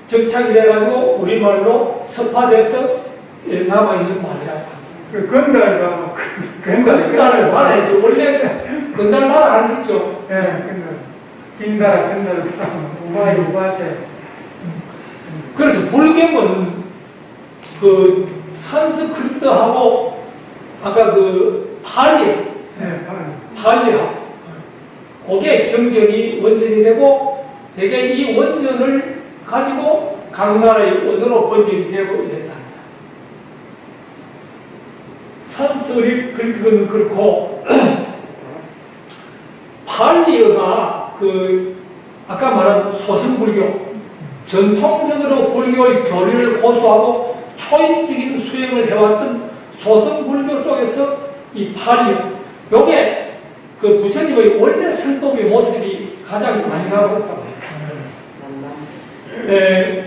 정착이 돼가지고 우리말로 습화돼서 남아있는 말이라고 합니다. 그 건달과 건달을 말해야죠. 원래 건달 말 안 했죠. 예, 건달. 긴달, 우바이, 우바세. 그래서 불경은 그 산스크리트하고 아까 그 팔리, 팔리하고 그게 경전이 원전이 되고 대개 이 원전을 가지고 각 나라의 언어로 번역이 되고 이랬다. 산스크리트는 그렇고 팔리어가 그 아까 말한 소승불교 전통적으로 불교의 교리를 고수하고 초인적인 수행을 해왔던 소승불교 쪽에서 이 팔류, 요게 그 부처님의 원래 설법의 모습이 가장 많이 나오고 있다고 해요.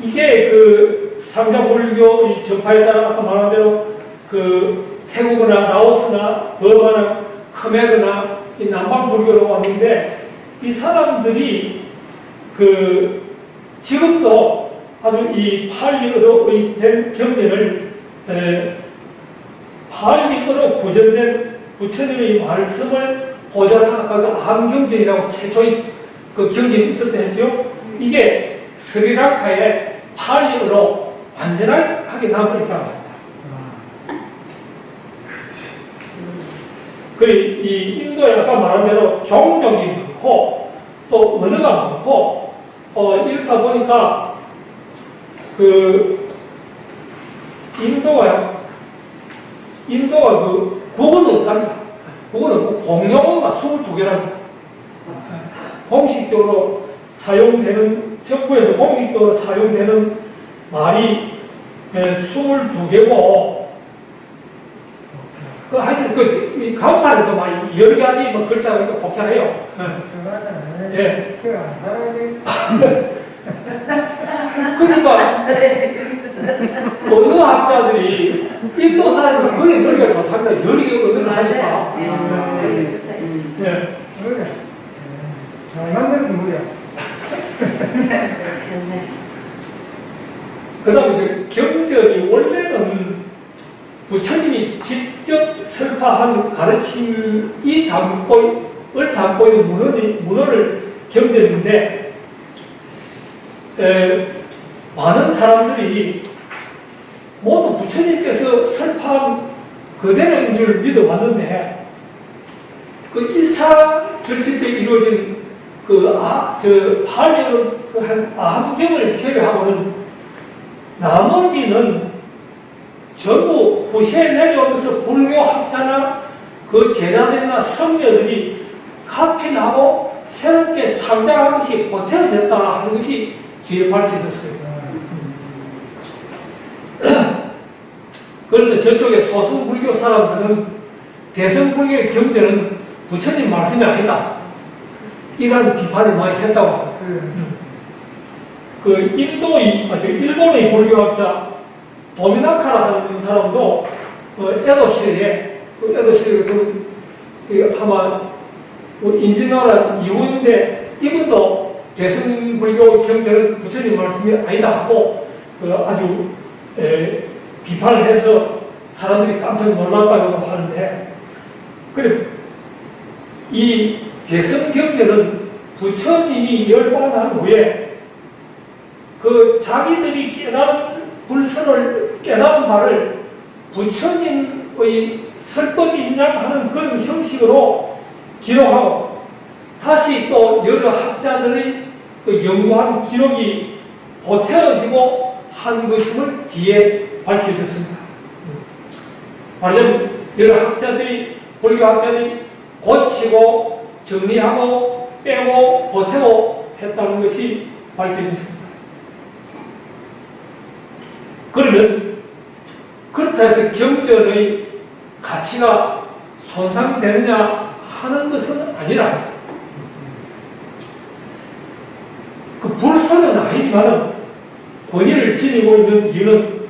이게 그 상자불교 이 전파에 따라 아까 말한 대로 그 태국이나 라오스나 버마나 khmer나 이 남방불교로 왔는데 이 사람들이 그 지금도 아주 이 팔리어로의 된 경전을 팔리어로 구전된 부처님의 말씀을 보존하는 아까 그 암경전이라고 최초의 그 경전이 있었다 했죠. 이게 스리랑카에 팔리어로 완전하게 남아있다고 합니다. 그리고 이 인도에 아까 말한 대로 종족이 많고 또 언어가 많고 이렇다 보니까 그 인도가 그 국어는 없답니다. 국어는 공용어가 22개랍니다. 공식적으로 사용되는 정부에서 공식적으로 사용되는 말이 22개고 그 하여튼 그 가운데도 막 여러 가지 뭐 글자가 복잡해요. 예. 그러니까 어느 학자들이 인도 사람은 그리 머리가 좋답니다. 여러 개 언어를 하니까. 예. 잘 만드는 물이야. 그 다음에 이제 경전이 원래는 부처님이 직접 설파한 가르침이 담고 있는 문헌을 경전인데, 많은 사람들이 모두 부처님께서 설파한 그대로인 줄 믿어왔는데, 그 1차 결집 때 이루어진 팔리어 아함경을 제외하고는 나머지는 전부 후세에 내려오면서 불교 학자나 그 제자들이나 성녀들이 카피하고 새롭게 창작한 것이 보태어졌다 하는 것이 뒤에 밝혀졌어요. 그래서 저쪽에 소승불교 사람들은 대승불교의 경전은 부처님 말씀이 아니다, 이런 비판을 많이 했다고 합니다. 그 일본의 불교학자 도미나카라는 사람도 에도 시대에 아마 인진어란 이후인데, 이분도 대승불교 경전은 부처님 말씀이 아니다 하고 아주 비판을 해서 사람들이 깜짝 놀랐다고 하는데, 그래 이 대승경전은 부처님이 열반한 후에 그 자기들이 깨달은 바를 부처님의 설법이 인양하는 그런 형식으로 기록하고 다시 또 여러 학자들의 그 연구한 기록이 보태어지고 한 것임을 뒤에 밝혀졌습니다. 말하자면 여러 학자들이, 불교 학자들이 고치고 정리하고 빼고 보태고 했다는 것이 밝혀졌습니다. 그러면 그렇다 해서 경전의 가치가 손상되느냐 하는 것은 아니라, 그 불선은 아니지만 권위를 지니고 있는 이유는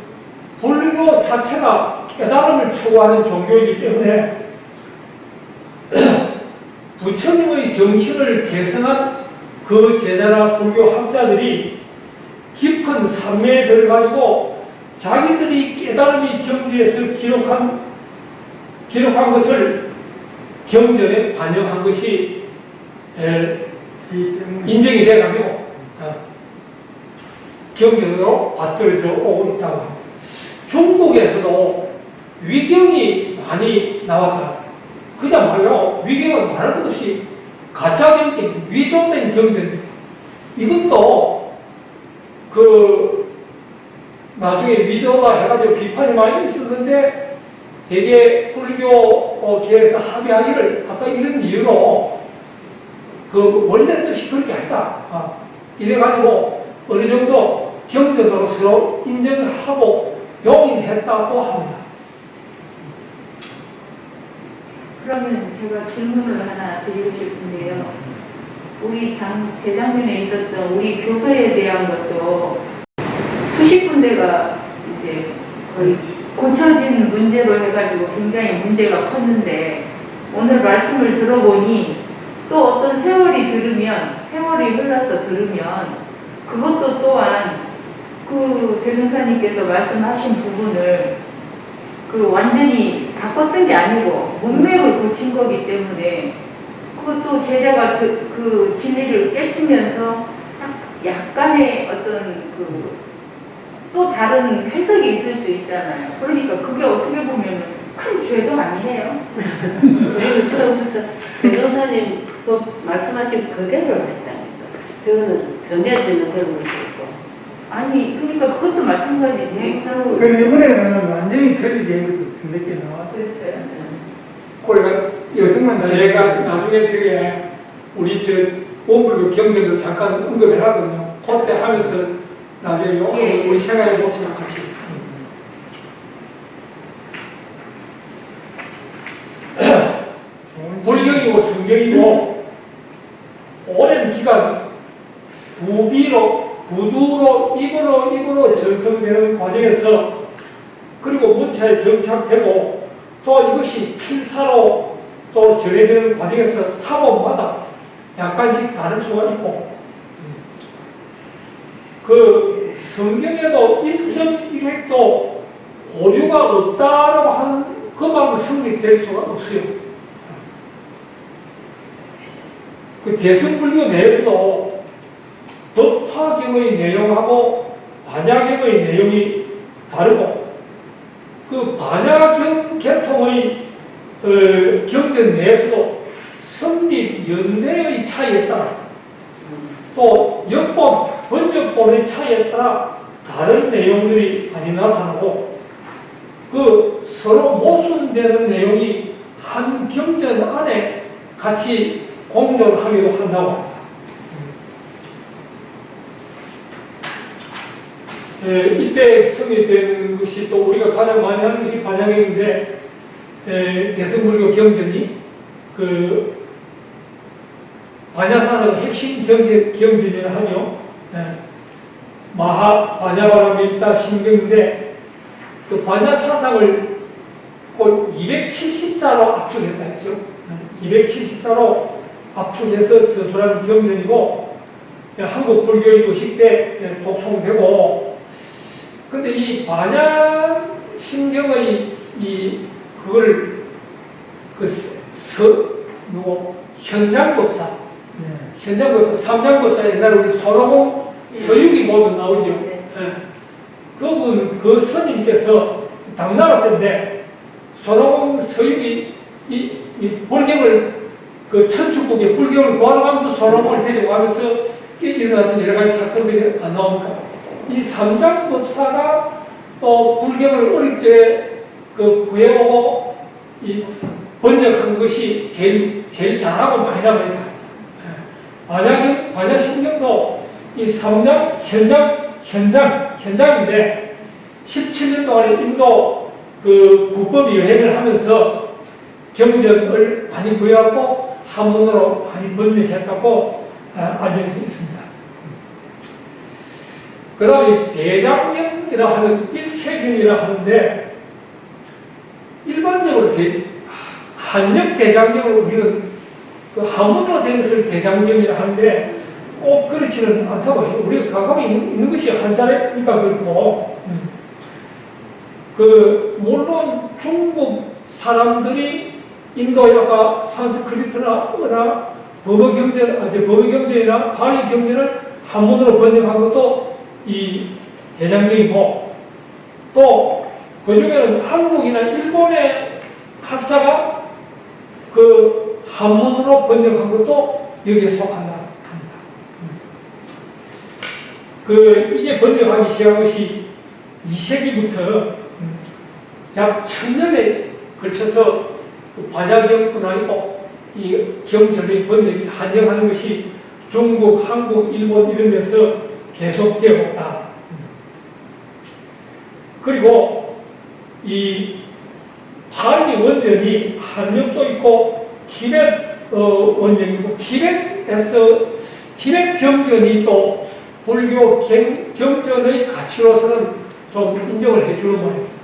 불교 자체가 깨달음을 추구하는 종교이기 때문에 부처님의 정신을 계승한 그 제자나 불교 학자들이 깊은 산매에 들어가지고 자기들이 깨달음이 경지에서 기록한 것을 경전에 반영한 것이 인정이 돼가지고 경전으로 받들어져 오고 있다고 합니다. 중국에서도 위경이 많이 나왔다. 그야말로 위경은 말할 것 없이 가짜 경전, 위조된 경전, 이것도 나중에 위조다 해가지고 비판이 많이 있었는데, 대개 불교계에서 합의하기를 아까 이런 이유로 그 원래 뜻이 그렇게 아니다, 이래가지고 어느 정도 경전으로 서로 인정하고 용인했다고 합니다. 그러면 제가 질문을 하나 드리고 싶은데요. 우리 재작년에 있었던 우리 교서에 대한 것도 수십 군데가 이제 거의 고쳐진 문제로 해가지고 굉장히 문제가 컸는데 오늘 말씀을 들어보니 또 어떤 세월이 흘러서 들으면 그것도 또한 그 대종사님께서 말씀하신 부분을 그 완전히 바꿔 쓴 게 아니고 문맥을 고친 거기 때문에 그것도 제자가 그 진리를 깨치면서 약간의 어떤 그 또 다른 해석이 있을 수 있잖아요. 그러니까 그게 어떻게 보면 큰 죄도 아니에요. 처음부터 대종사님 그 말씀하신 그대로 했다니까. 저는 전해지는 배우고 있고. 아니 그러니까 그것도 마찬가지네. 그래서 이번에는 완전히 틀리게 몇개 나왔어요. 그랬어요. 그러니까 여성만 제가 나중에 저게 우리 저 오불교 경전도 잠깐 언급을 하거든요. 그때 하면서 나중에 예. 우리 생각해 봅시다 같이. 불경이고 성경이고 오랜 기간 부두로 입으로 전성되는 과정에서 그리고 문자에 정착되고 또 이것이 필사로 또 전해지는 과정에서 사본마다 약간씩 다를 수가 있고 그 성경에도 1.1획도 오류가 없다라고 하는 그만큼 성립될 수가 없어요. 그 대승불교 내에서도 법화경의 내용하고 반야경의 내용이 다르고 그 반야경 계통의 경전 내에서도 성립 연대의 차이에 따라 또 역본, 번역본의 차이에 따라 다른 내용들이 많이 나타나고 그 서로 모순되는 내용이 한 경전 안에 같이 공존하기도 한다고 합니다. 이때 성립된 것이 또 우리가 가장 많이 하는 것이 반야경인데 대승불교 경전이 그 반야사는 핵심 경전이라 하죠. 마하 반야바람일다 신경인데 그 반야사상을 곧 270자로 압축했다 했죠. 270자로 압축해서 서술한 경전이고 한국 불교의 의식 때 독송되고 근데 이 반야 신경의 그걸 현장법사 삼장법사 옛날에 우리 솔로몬 서육이 모두 나오죠. 그분 그 스님께서 당나라 때인데 솔로몬 서육이 이 불경을 그 천축국에 불경을 구하러가면서 솔로몬을 데려가면서 일어나는 여러 가지 사건들이 안 나옵니까? 이 삼장법사가 또 불경을 어릴 때 그 구해오고 이 번역한 것이 제일 잘하고 많이 남아있다. 반야신경도 이 삼장 현장인데 17년 동안에 인도 그 국법 여행을 하면서 경전을 많이 구해왔고 한문으로 많이 번역했다고 알려져 있습니다. 그 다음에 대장경이라 하는 일체경이라 하는데 일반적으로 한역 대장경을 우리는 그 한문으로 된 것을 대장경이라 하는데 꼭 그렇지는 않다고 해요. 우리가 가까이 있는 것이 한자니까 그렇고 그 물론 중국 사람들이 인도야가 산스크리트나 법어경전이나 발리 경전을 한문으로 번역한 것도 이 대장경이고 또 그 중에는 한국이나 일본의 학자가 그 한문으로 번역한 것도 여기에 속한다 합니다. 이게 번역하기 시작한 것이 2세기부터 약 1000년에 걸쳐서 반야경뿐 아니고 이 경전의 번역이 한정하는 것이 중국, 한국, 일본 이런 데서 계속되어 왔다. 그리고 이 발리 원전이 한력도 있고 티벳 원전이고 티벳 경전이 또 불교 경전의 가치로서는 좀 인정을 해주는 모양입니다.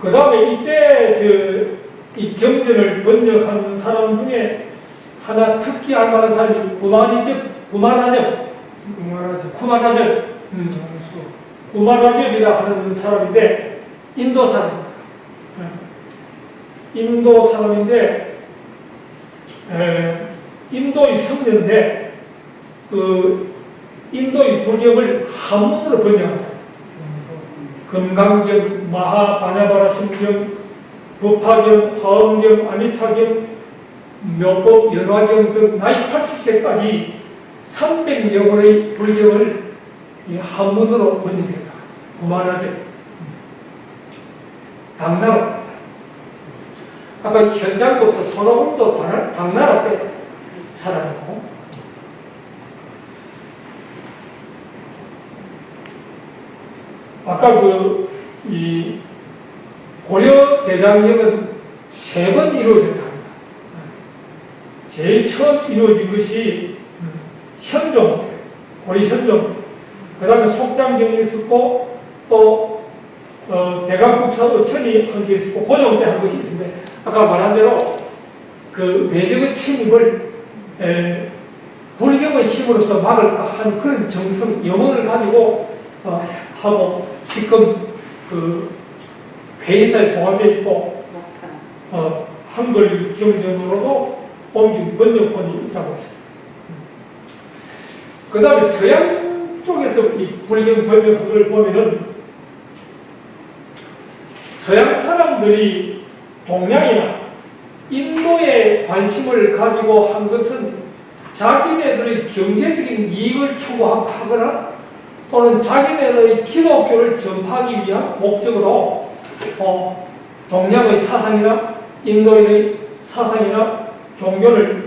그 다음에 이때 이 경전을 번역한 사람 중에 하나 특기할 만한 사람이 구마라접이라 하는 사람인데 인도 사람인데 인도의 성녀인데 그 인도의 불경을 한문으로 번역한 사람. 금강경, 마하바냐바라심경, 부파경, 화엄경, 아미타경, 묘법, 연화경 등 나이 80세까지 300여 권의 불경을 한문으로 번역했다. 구마라접. 당나라. 아까 현장법사 손오공도 당나라 때 살아났고, 아까 이 고려 대장경은 3번 이루어졌다 합니다. 제일 처음 이루어진 것이 현종, 고려 현종, 그 다음에 속장경이 있었고, 또 대강국사 어천이 한 게 있었고, 고종 때 한 것이 있는데, 아까 말한 대로 그 외적의 침입을 불경의 힘으로서 막을까 하는 그런 정성, 염원을 가지고 하고, 지금 그 회의사에 포함되어 있고, 한글 경전으로도 옮긴 번역본이 있다고 했습니다. 그 다음에 서양 쪽에서 이 불경 번역한 걸 보면은 서양 사람들이 동양이나 인도에 관심을 가지고 한 것은 자기네들의 경제적인 이익을 추구하거나 또는 자기네의 기독교를 전파하기 위한 목적으로 동양의 사상이나 인도의 사상이나 종교에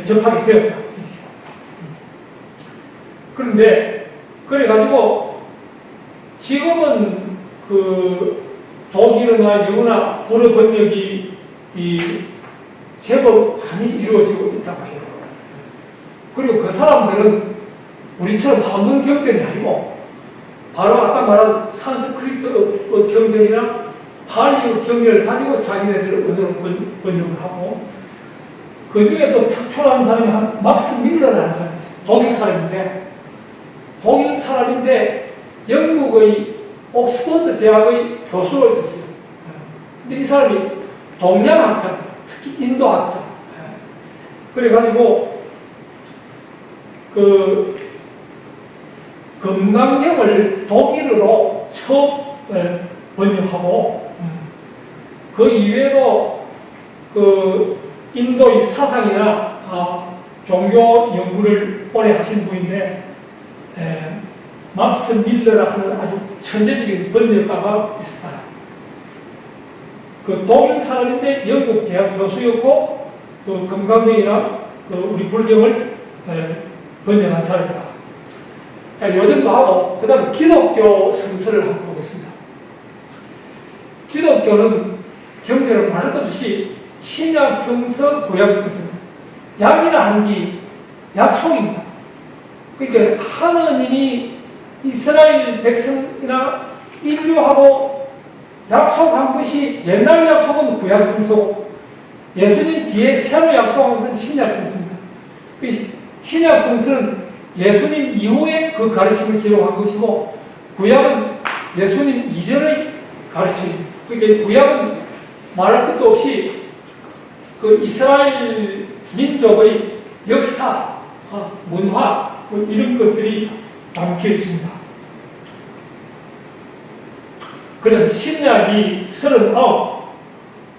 접하게 되었다. 그런데 그래가지고 지금은 그 독일어나 영어나 불어 번역이 제법 많이 이루어지고 있다고 해요. 그리고 그 사람들은 우리처럼 한문 경전이 아니고 바로 아까 말한 산스크리트 경전이나 팔리 경전을 가지고 자기네들 언어로 번역을 하고, 그 중에 또 특출한 사람이 막스 밀러라는 사람이 있어요. 독일 사람인데 영국의 옥스퍼드 대학의 교수로 있었어요. 근데 이 사람이 동양학자, 특히 인도학자. 그래가지고 그 금강경을 독일어로 처음 번역하고, 그 이외에도 그 인도의 사상이나 종교 연구를 오래 하신 분인데 막스 밀러라 하는 아주 천재적인 번역가가 있었다. 그 독일 사람인데 영국 대학 교수였고, 그 금강경이나 그 우리 불경을 번역한 사람이다. 요즘도 하고, 그 다음에 기독교 성서를 한번 보겠습니다. 기독교는 경전을 말했듯이 신약 성서, 구약 성서입니다. 약이라 하는 게 약속입니다. 그러니까 하느님이 이스라엘 백성이나 인류하고 약속한 것이, 옛날 약속은 구약 성서고 예수님 뒤에 새로 약속한 것은 신약 성서입니다. 신약 성서는 예수님 이후에 그 가르침을 기록한 것이고, 구약은 예수님 이전의 가르침입니다. 그러니까 구약은 말할 것도 없이 그 이스라엘 민족의 역사, 문화, 이런 것들이 담겨 있습니다. 그래서 신약이 39,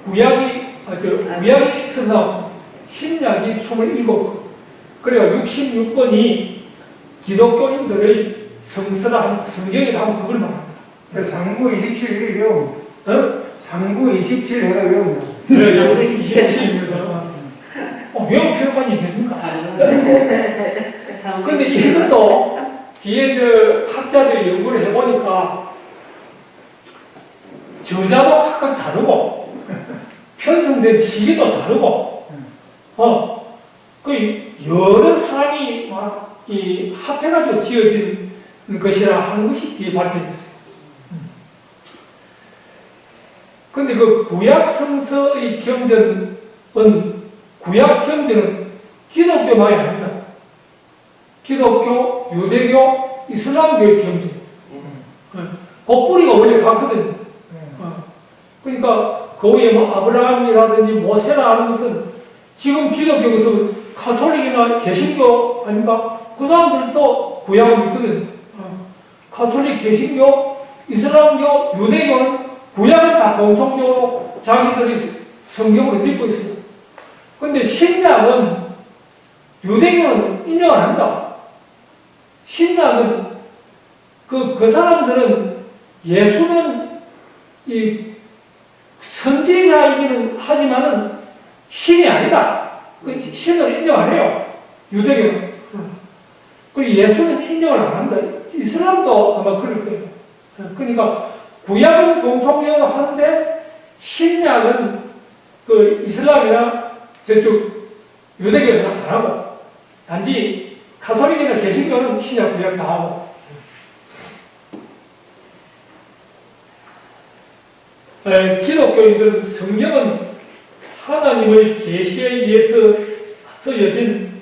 구약이 39, 신약이 27. 그래가 66권이 기독교인들의 성경이라 하면 그걸 말합니다. 상부 27일 외우면 상부 27 해가 외우면 그래, 우리 27일에서 외울 필요가 있겠습니까? 상- 근데 이것도 뒤에 저 학자들이 연구를 해보니까 저자도 각각 다르고 편성된 시기도 다르고 그 여러 사람이 막 이 합해가지고 지어진 것이라 하는 것이 뒤에 밝혀졌어요. 근데 그 구약 성서의 경전은 구약 경전은 기독교만이 아닙니다. 기독교, 유대교, 이슬람교의 경전. 그 뿌리가 원래 같거든요. 그러니까 그 위에 뭐 아브라함이라든지 모세라 하는 것은 지금 기독교도 가톨릭이나 개신교 아닌가? 그 사람들도 구약을 믿거든요. 가톨릭, 개신교, 이슬람교, 유대교는 구약은 다 공통적으로 자기들이 성경으로 믿고 있어요. 근데 신약은 유대교는 인정 안 한다. 신약은 그 사람들은 예수는 이 선지자이기는 하지만은 신이 아니다. 그 신을 인정 안 해요. 유대교는. 그리고 예수는 인정을 안 한다. 이슬람도 아마 그럴 거예요. 그러니까 구약은 공통적으로 하는데 신약은 그 이슬람이나 저쪽 유대교에서는 안 하고 단지 가톨릭이나 개신교는 신약 구약 다 하고 기독교인들은 성경은 하나님의 계시에 의해서 쓰여진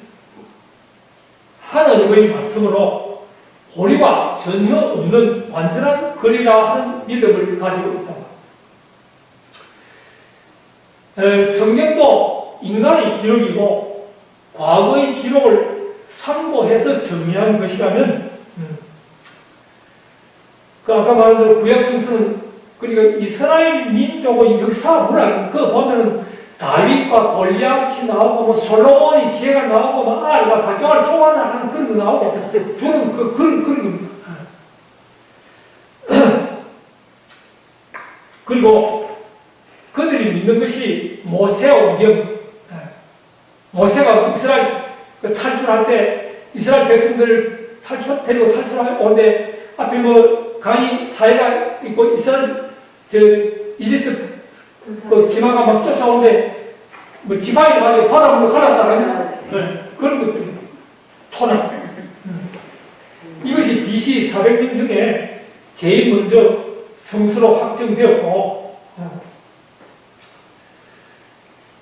하나님의 말씀으로 오류가 전혀 없는 완전한 글이라 하는 믿음을 가지고 있다. 성경도 인간의 기록이고 과거의 기록을 참고해서 정리한 것이라면 그 아까 말한 대로 구약 성서는 그러니까 이스라엘 민족의 역사 문화 그거 보면은 다윗과 골리앗이 나오고 뭐 솔로몬의 지혜가 나오고 뭐 아이가 박종을 총알하는 그런 거 나오고 주는 그런 겁니다. 그리고 그들이 믿는 것이 모세 오경 모세가 이스라엘 탈출할 때 이스라엘 백성들을 데리고 탈출하는데 앞에 뭐 강이 사이가 있고 이스라엘 이집트 그 기마가 막 쫓아오는데 뭐 지팡이를 가지고 바다물로 갈았다 그러면 그런 것들이 토나 이것이 BC 400년 중에 제일 먼저 성서로 확정되었고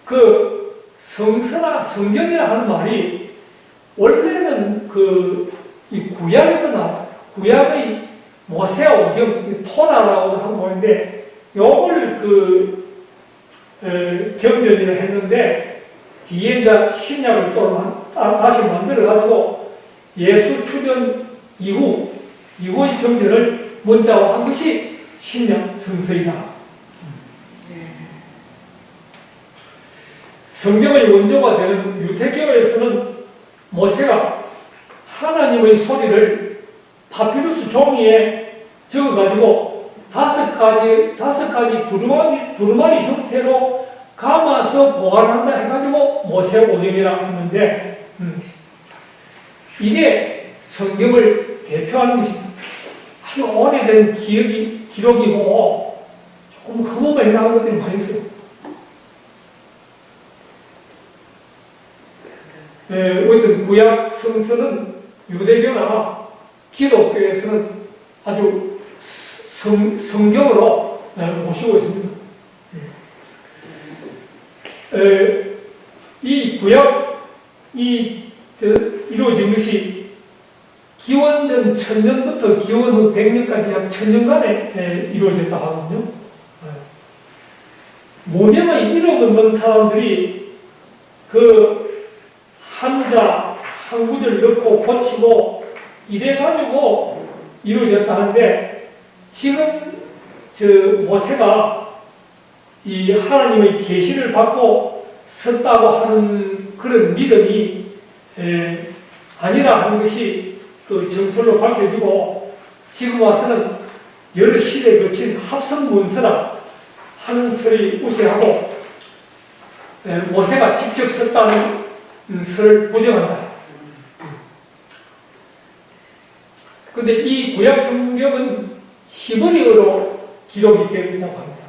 그 성서나 성경이라 하는 말이 원래는 이 구약에서 나와 구약의 모세오경 토나라고 하는 거인데 요걸 경전이라 했는데 뒤에 이제 신약을 또 다시 만들어가지고 예수 출현 이후의 경전을 문자화한 것이 신약 성서이다. 성경의 원조가 되는 유대교에서는 모세가 하나님의 소리를 파피루스 종이에 적어가지고 다섯 가지 두루마리 형태로 감아서 보관한다 해가지고 모세오경이라고 하는데 이게 성경을 대표하는 것입니다. 아주 오래된 기록이고 조금 흐뭇해 나온 것들이 많이 있어요. 어떤 구약 성서는 유대교나 기독교에서는 아주 성경으로 모시고 있습니다. 이 구약이 이루어진 것이 기원전 1000년부터 기원 후 100년까지 약 1000년간에 이루어졌다 하거든요. 무명의 이름 없는 사람들이 그 한자, 한 구절 넣고 고치고 이래가지고 이루어졌다 하는데 지금 모세가 이 하나님의 계시를 받고 썼다고 하는 그런 믿음이 아니라 하는 것이 그 정설로 밝혀지고 지금 와서는 여러 시대에 거친 합성 문서라 하는 설이 우세하고 모세가 직접 썼다는 설을 부정한다. 근데 이 구약 성경은 히브리어로 기록이 되어 있다고 합니다.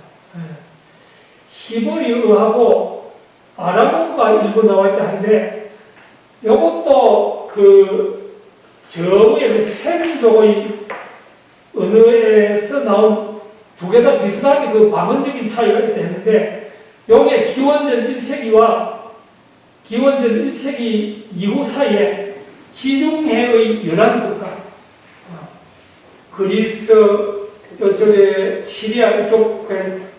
히브리어하고 아람어가 일부 나와 있다 하는데 이것도 저의 세민족의 언어에서 나온 두 개 다 비슷하게 방언적인 차이가 있다 했는데 여기에 기원전 1세기와 기원전 1세기 이후 사이에 지중해의 11국가 그리스, 이쪽에 시리아 이쪽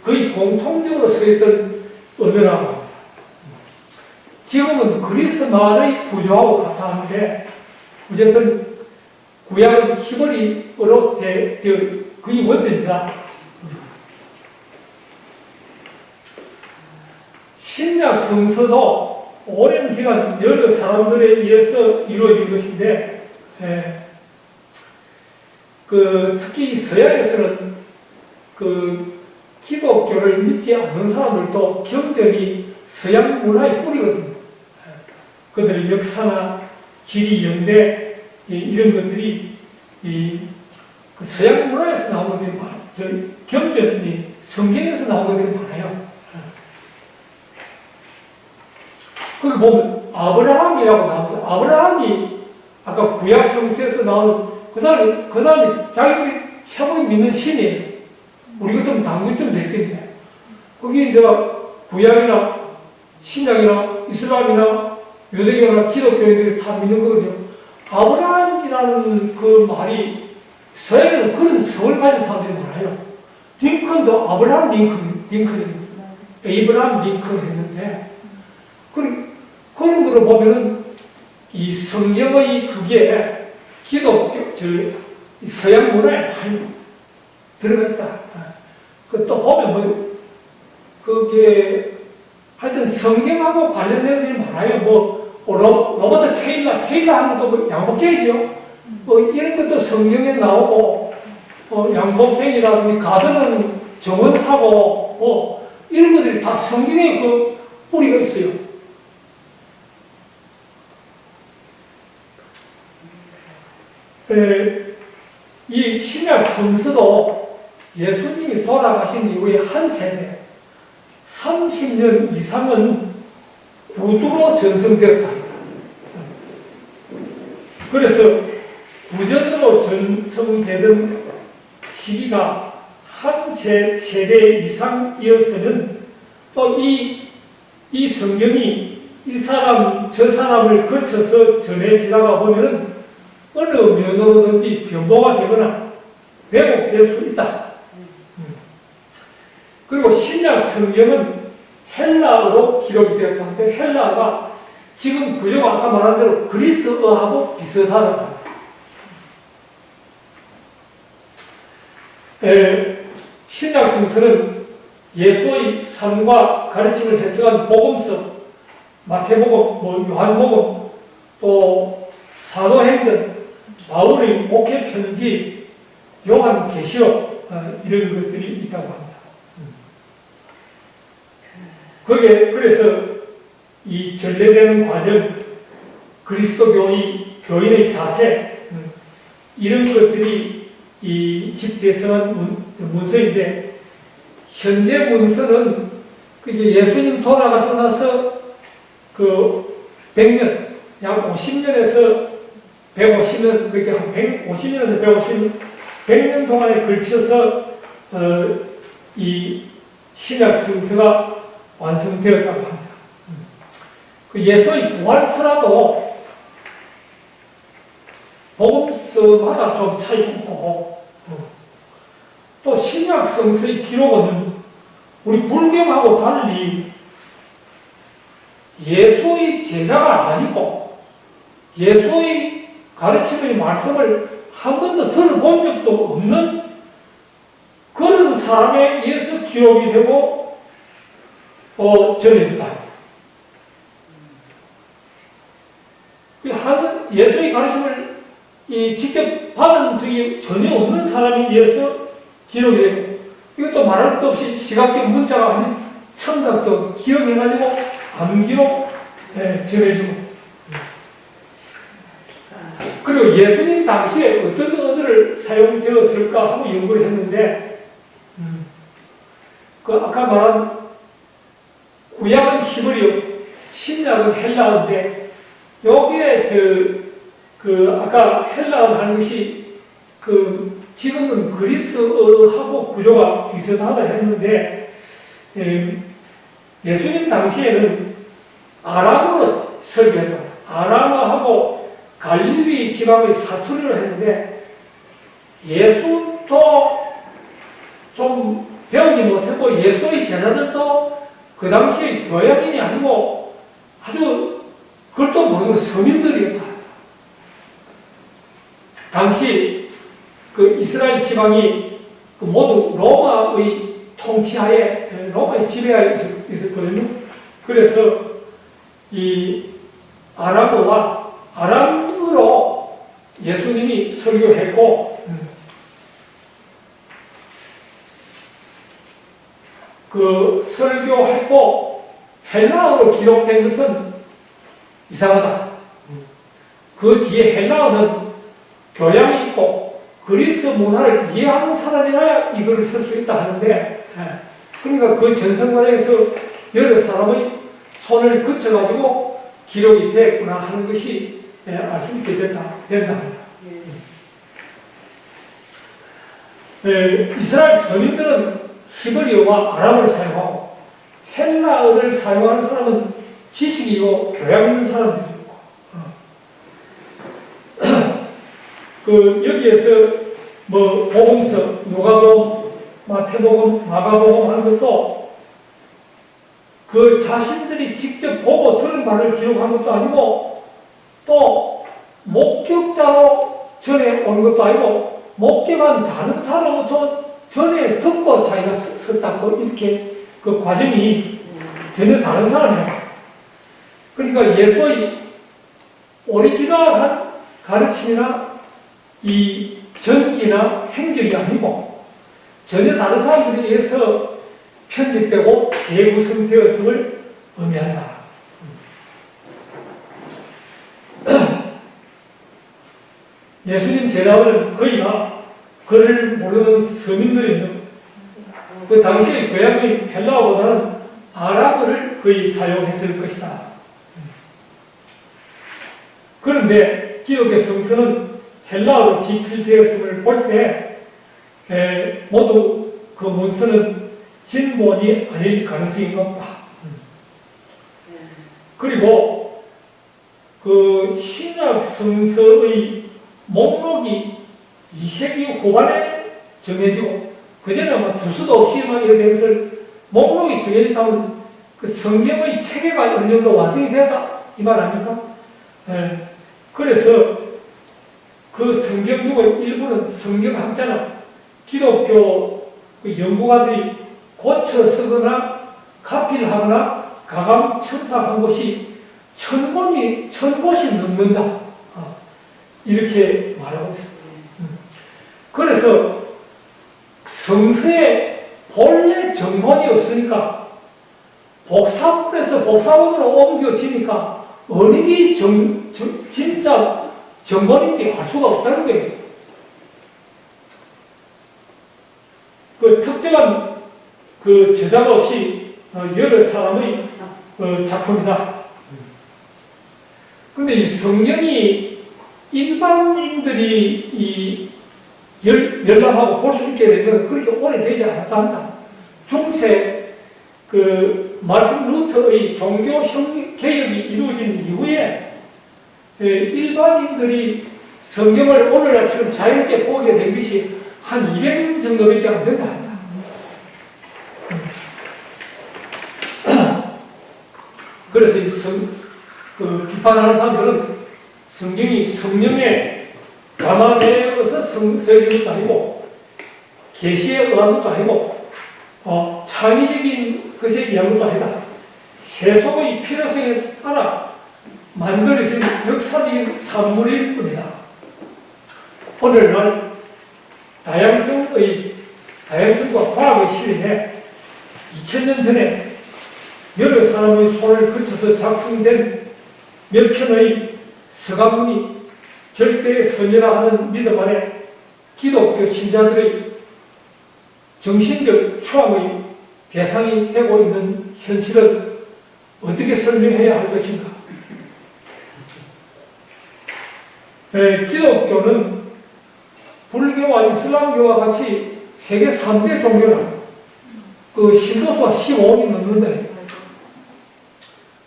거의 공통적으로 쓰였던 언어라고 합니다. 지금은 그리스 말의 구조하고 같아 하는데 어쨌든 구약은 히브리어로 거의 원전이다. 신약 성서도 오랜 기간 여러 사람들에 의해서 이루어진 것인데 특히 서양에서는 기독교를 믿지 않는 사람들도 경전이 서양 문화의 뿌리거든요. 그들의 역사나 지리, 연대 이런 것들이 서양 문화에서 나온 것들이 많아요. 경전이 성경에서 나온 것들이 많아요. 거기 보면 아브라함이라고 나옵니다. 아브라함이 아까 구약 성서에서 나온 그 사람이 자기들이 최고의 믿는 신이에요. 우리 같으면 당군 좀 될 텐데. 거기 이제 구약이나 신약이나 이슬람이나 유대교나 기독교인들이 다 믿는 거거든요. 아브라함이라는 그 말이 서양에는 그런 성을 가진 사람들이 많아요. 링컨도 아브라함 링컨, 에이브라함 링컨 했는데, 그런 거를 보면은 이 성경의 그게 기독교, 서양 문화에 많이 들어갔다. 또 보면 그게 하여튼 성경하고 관련된 일이 많아요. 로버트 테일러 하는 것도 양복쟁이죠. 이런 것도 성경에 나오고, 양복쟁이라든지 가드는 정원사고, 이런 것들이 다 성경에 뿌리가 있어요. 이 신약 성서도 예수님이 돌아가신 이후에 한 세대 30년 이상은 구두로 전성되었다. 그래서 구전으로 전성되던 시기가 한 세대 이상이어서는 또 이 성경이 이 사람 저 사람을 거쳐서 전해지다가 보면은 어느 면으로든지 변모가 되거나 왜곡될 수 있다. 그리고 신약 성경은 헬라어로 기록이 되었는데 헬라어가 지금 구조가 아까 말한 대로 그리스어하고 비슷하다. 신약 성서는 예수의 삶과 가르침을 해석한 복음서, 마태복음, 요한복음, 또 사도행전, 바울의 목회 편지, 요한계시록 이런 것들이 있다고 합니다. 거기에 그래서 이 전래되는 과정, 그리스도교의 교인의 자세 이런 것들이 이 집대성한 문서인데 현재 문서는 그게 예수님 돌아가시고 나서 100년, 약 50년에서 150년, 그렇게 한 150년에서 150년, 100년 동안에 걸쳐서 이 신약 성서가 완성되었다고 합니다. 예수의 부활서라도 복음서마다 좀 차이가 있고, 또 신약 성서의 기록은 우리 불경하고 달리 예수의 제자가 아니고 예수의 가르침의 말씀을 한 번도 들어본 적도 없는 그런 사람에 의해서 기록이 되고 전해진다. 예수의 가르침을 직접 받은 적이 전혀 없는 사람에 의해서 기록이 되고, 이것도 말할 것도 없이 시각적 문자가 아닌 청각적 기억해가지고 암기로 전해주고, 그리고 예수님 당시에 어떤 언어를 사용되었을까 하고 연구를 했는데, 그 아까 말한 구약은 히브리어, 신약은 헬라어인데, 여기에 아까 헬라어 하는 것이 지금은 그리스어하고 구조가 비슷하다 했는데, 예수님 당시에는 아람어로 설교했다. 아람어하고 갈릴리 지방의 사투리로 했는데, 예수도 좀 배우지 못했고, 예수의 제자들도 그 당시에 교양인이 아니고 아주 그것도 모르는 서민들이었다. 당시 그 이스라엘 지방이 모두 로마의 통치하에, 로마의 지배하에 있었거든요. 그래서 이 아람어와 아람어로 예수님이 설교했고, 그 설교했고 헬라어로 기록된 것은 이상하다. 그 뒤에 헬라어는 교양이 있고 그리스 문화를 이해하는 사람이라야 이거를 쓸 수 있다 하는데, 그러니까 그 전성관에서 여러 사람의 손을 거쳐가지고 기록이 됐구나 하는 것이 알 수 있게 된다 합니다. 이스라엘 서민들은 히브리어와 아람어를 사용하고, 헬라어를 사용하는 사람은 지식이고 교양 있는 사람들이고, 여기에서 복음서, 누가복음, 마태복음, 마가복음 하는 것도 그 자신들이 직접 보고 들은 바를 기록한 것도 아니고, 또 목격자로 전해 온 것도 아니고, 목격한 다른 사람부터 전에 듣고 자기가 썼다고, 이렇게 그 과정이 전혀 다른 사람이에요. 그러니까 예수의 오리지널한 가르침이나 이 전기나 행적이 아니고 전혀 다른 사람들에 의해서 편집되고 재구성되었음을 의미한다. 예수님 제자들은 거의 다 그를 모르는 서민들이며, 그 당시의 교양의 헬라어보다는 아람어를 거의 사용했을 것이다. 그런데 기독교 성서는 헬라어로 집필되었음을 볼 때 모두 그 문서는 진본이 아닐 가능성이 높다. 그리고 그 신약 성서의 목록이 2세기 후반에 정해지고, 그전에 아마 두수도 없이 이런 것을 목록이 정해졌다면 그 성경의 체계가 어느 정도 완성이 되었다, 이 말 아닙니까? 그래서 그 성경 중의 일부는 성경학자나 기독교 연구가들이 고쳐 쓰거나 가필하거나 가감 첨삭한 것이 1000곳이 넘는다, 이렇게 말하고 있습니다. 그래서 성서에 본래 정본이 없으니까 복사본에서 복사본으로 옮겨지니까 어느 게 진짜 정본인지 알 수가 없다는 거예요. 그 특정한 그 저자가 없이 여러 사람의 작품이다. 근데 이 성경이 일반인들이 열람하고 볼 수 있게 되면 그렇게 오래되지 않았다 한다. 중세 마르틴 루터의 종교 개혁이 이루어진 이후에 일반인들이 성경을 오늘날처럼 자유롭게 보게 된 것이 한 200년 정도밖에 안 된다 한다. 그래서 비판하는 사람들은 성경이 성령의 감화되어서 써진 것도 아니고, 계시에 의한 것도 아니고, 창의적인 것에 의한 것도 아니다. 세속의 필요성에 따라 만들어진 역사적인 산물일 뿐이다. 오늘날 다양성과 과학의 시대에 2000년 전에 여러 사람의 손을 거쳐서 작성된 몇 편의 서가문이 절대의 선이라 하는 믿음 안에 기독교 신자들의 정신적 추앙의 대상이 되고 있는 현실을 어떻게 설명해야 할 것인가? 기독교는 불교와 이슬람교와 같이 세계 3대 종교는 그 신도수가 15억이 넘는데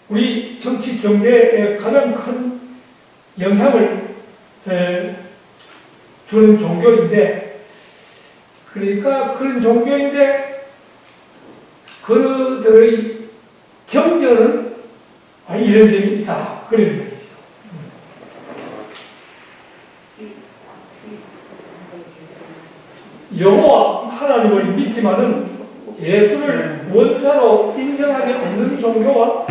우리 정치 경제에 가장 큰 영향을 주는 종교인데, 그러니까 그런 종교인데 그들의 경전은 이런 점이 있다, 그런 거죠. 여호와 하나님을 믿지만은 예수를 원사로 인정하지 않는 종교가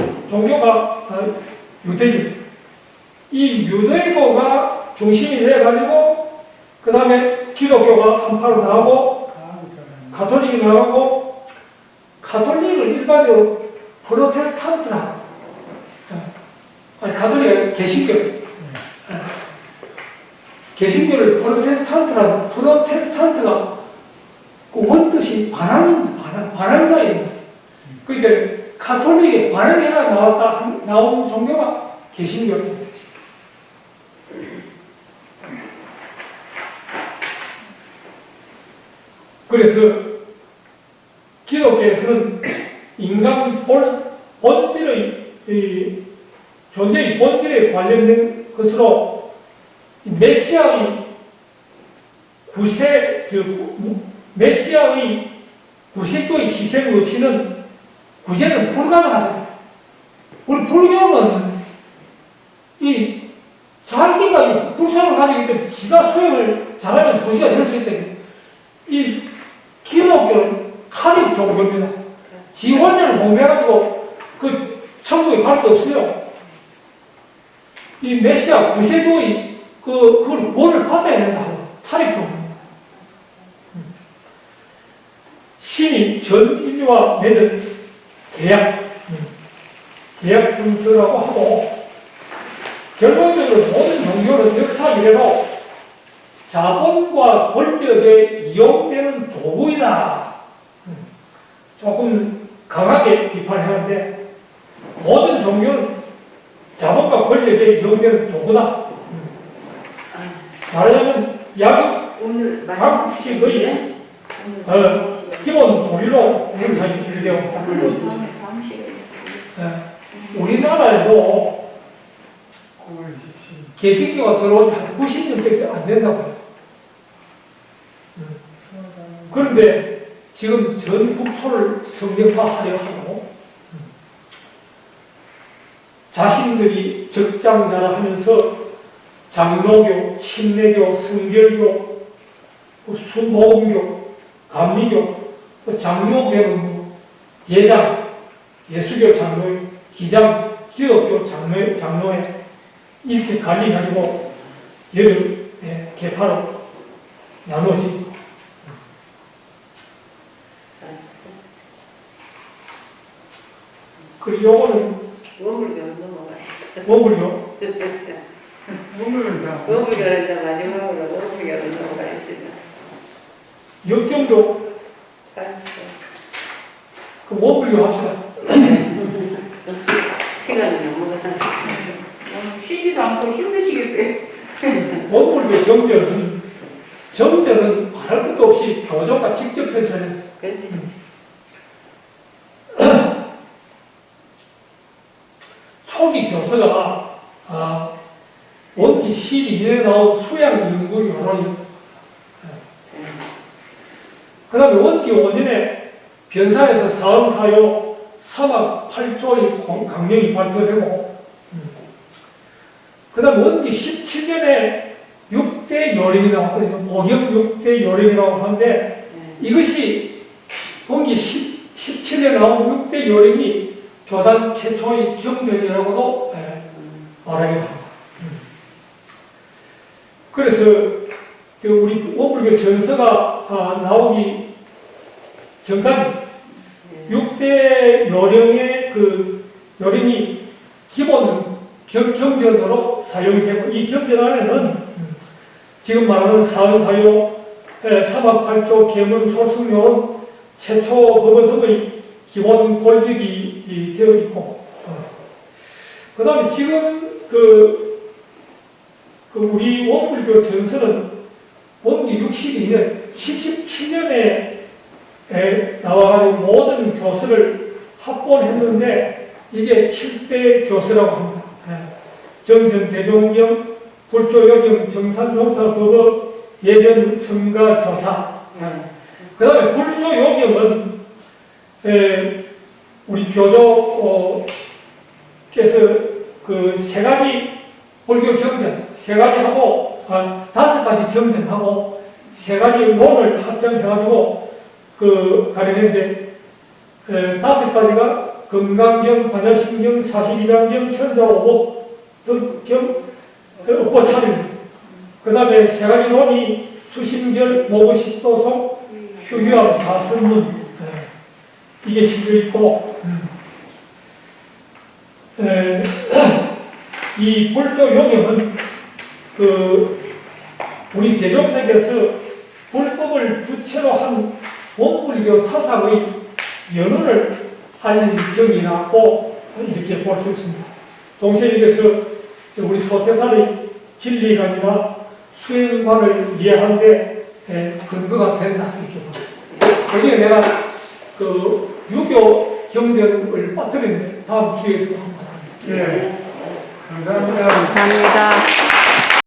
유대교. 이 유대교가 중심이 돼가지고 그 다음에 기독교가 한파로 나오고 가톨릭이 나오고, 가톨릭을 일반적으로 프로테스탄트라, 아니 가톨릭이 개신교를 프로테스탄트가 그 원뜻이 반항자입니다. 그러니까 가톨릭이 반항해가 나온 종교가 개신교입니다. 그래서 기독교에서는 인간 본질의 존재의 본질에 관련된 것으로 메시아의 구세주의 희생 없이는 구제는 불가능하다. 우리 불교는 자기가 이 불성을 가지기 때문에 지가 수행을 잘하면 구제가 될 수 있다. 이 기독교는 하립 종교입니다. 지 혼자를 공부해가지고 그 천국에 갈 수 없어요. 이 메시아 구세주의 그걸 본을 받아야 된다. 타립 종교입니다. 신이 전 인류와 맺은 계약 성서라고 하고, 결론적으로 모든 종교는 역사 이래로 자본과 권력에 이용되는 도구이다. 조금 강하게 비판하는데, 모든 종교는 자본과 권력에 이용되는 도구다. 말하자면 오늘 각식의 기본 도리로 행사이 준비되어 있다. 우리나라에도 개신교가 들어온 지 한 90년밖에 안 된다고요. 그런데 지금 전 국토를 성경화하려 하고 자신들이 적장자라 하면서 장로교, 침례교, 성결교, 순복음교, 감리교, 장로교는 예장, 예수교 장로회, 기장, 기독교 장로회 이렇게 갈리가지고 여러 계파로 나누어진. 그리고 요거는 원불교는 넘어가요. 원불교. 원불교는 이제 마지막으로 원불교는 넘어가야지. 역경도 그 원불교 합시다. 시간이 넘어가요. 쉬지도 않고 힘드시겠어요? 원불교 정절은 말할 것도 없이 교조가 직접 편찬했어. 그렇지. 초기 교서가 원기 12년에 나온 수양 연구 요론이, 그 다음에 원기 5년에 변사에서 사음사요 사막 8조의 강령이 발표되고, 그 다음 원기 17년에 6대 요령이 나왔거든요. 복영 6대 요령이라고 하는데, 이것이 원기 17년에 나온 6대 요령이 교단 최초의 경전이라고도 말하기도 합니다. 그래서 우리 원불교 전서가 나오기 전까지 6대 요령의 그 요령이 기본 경전으로 사용이 되고, 이 경전 안에는 지금 말하는 사은사요, 사막팔조, 계문, 소승요는 최초 법원 등의 기본 골격이 되어 있고, 그 다음에 지금 우리 원불교 전설은 원기 62년, 77년에 나와가지고 모든 교서를 합본했는데, 이게 7대 교서라고 합니다. 정전 대종경, 불조요경, 정산종사법어, 예전 성가 교사. 그 다음에 불조요경은 우리 교조께서 그 세 가지 불교 경전, 세 가지 하고, 5가지 경전하고, 세 가지 논을 합정해가지고, 가려냈는데, 5가지가 건강경, 반야신경, 사시기장경, 현자오복 등경, 업보차림. 그 다음에 세 가지 논이 수심결, 모구식도속, 휴유암, 자선문. 이게 실려 있고, 이 불조용염은 우리 대종석에서 불법을 주체로 한 원불교 사상의 연원을 한 경이라고 이렇게 볼 수 있습니다. 동시에 여기서 우리 소태산의 진리관이나 수행관을 이해하는데 근거가 된다 이렇게 봅니다. 거기에 내가 유교 경전을 빠뜨렸는데 다음 기회에서 한번 하겠습니다. 예. 감사합니다. 감사합니다.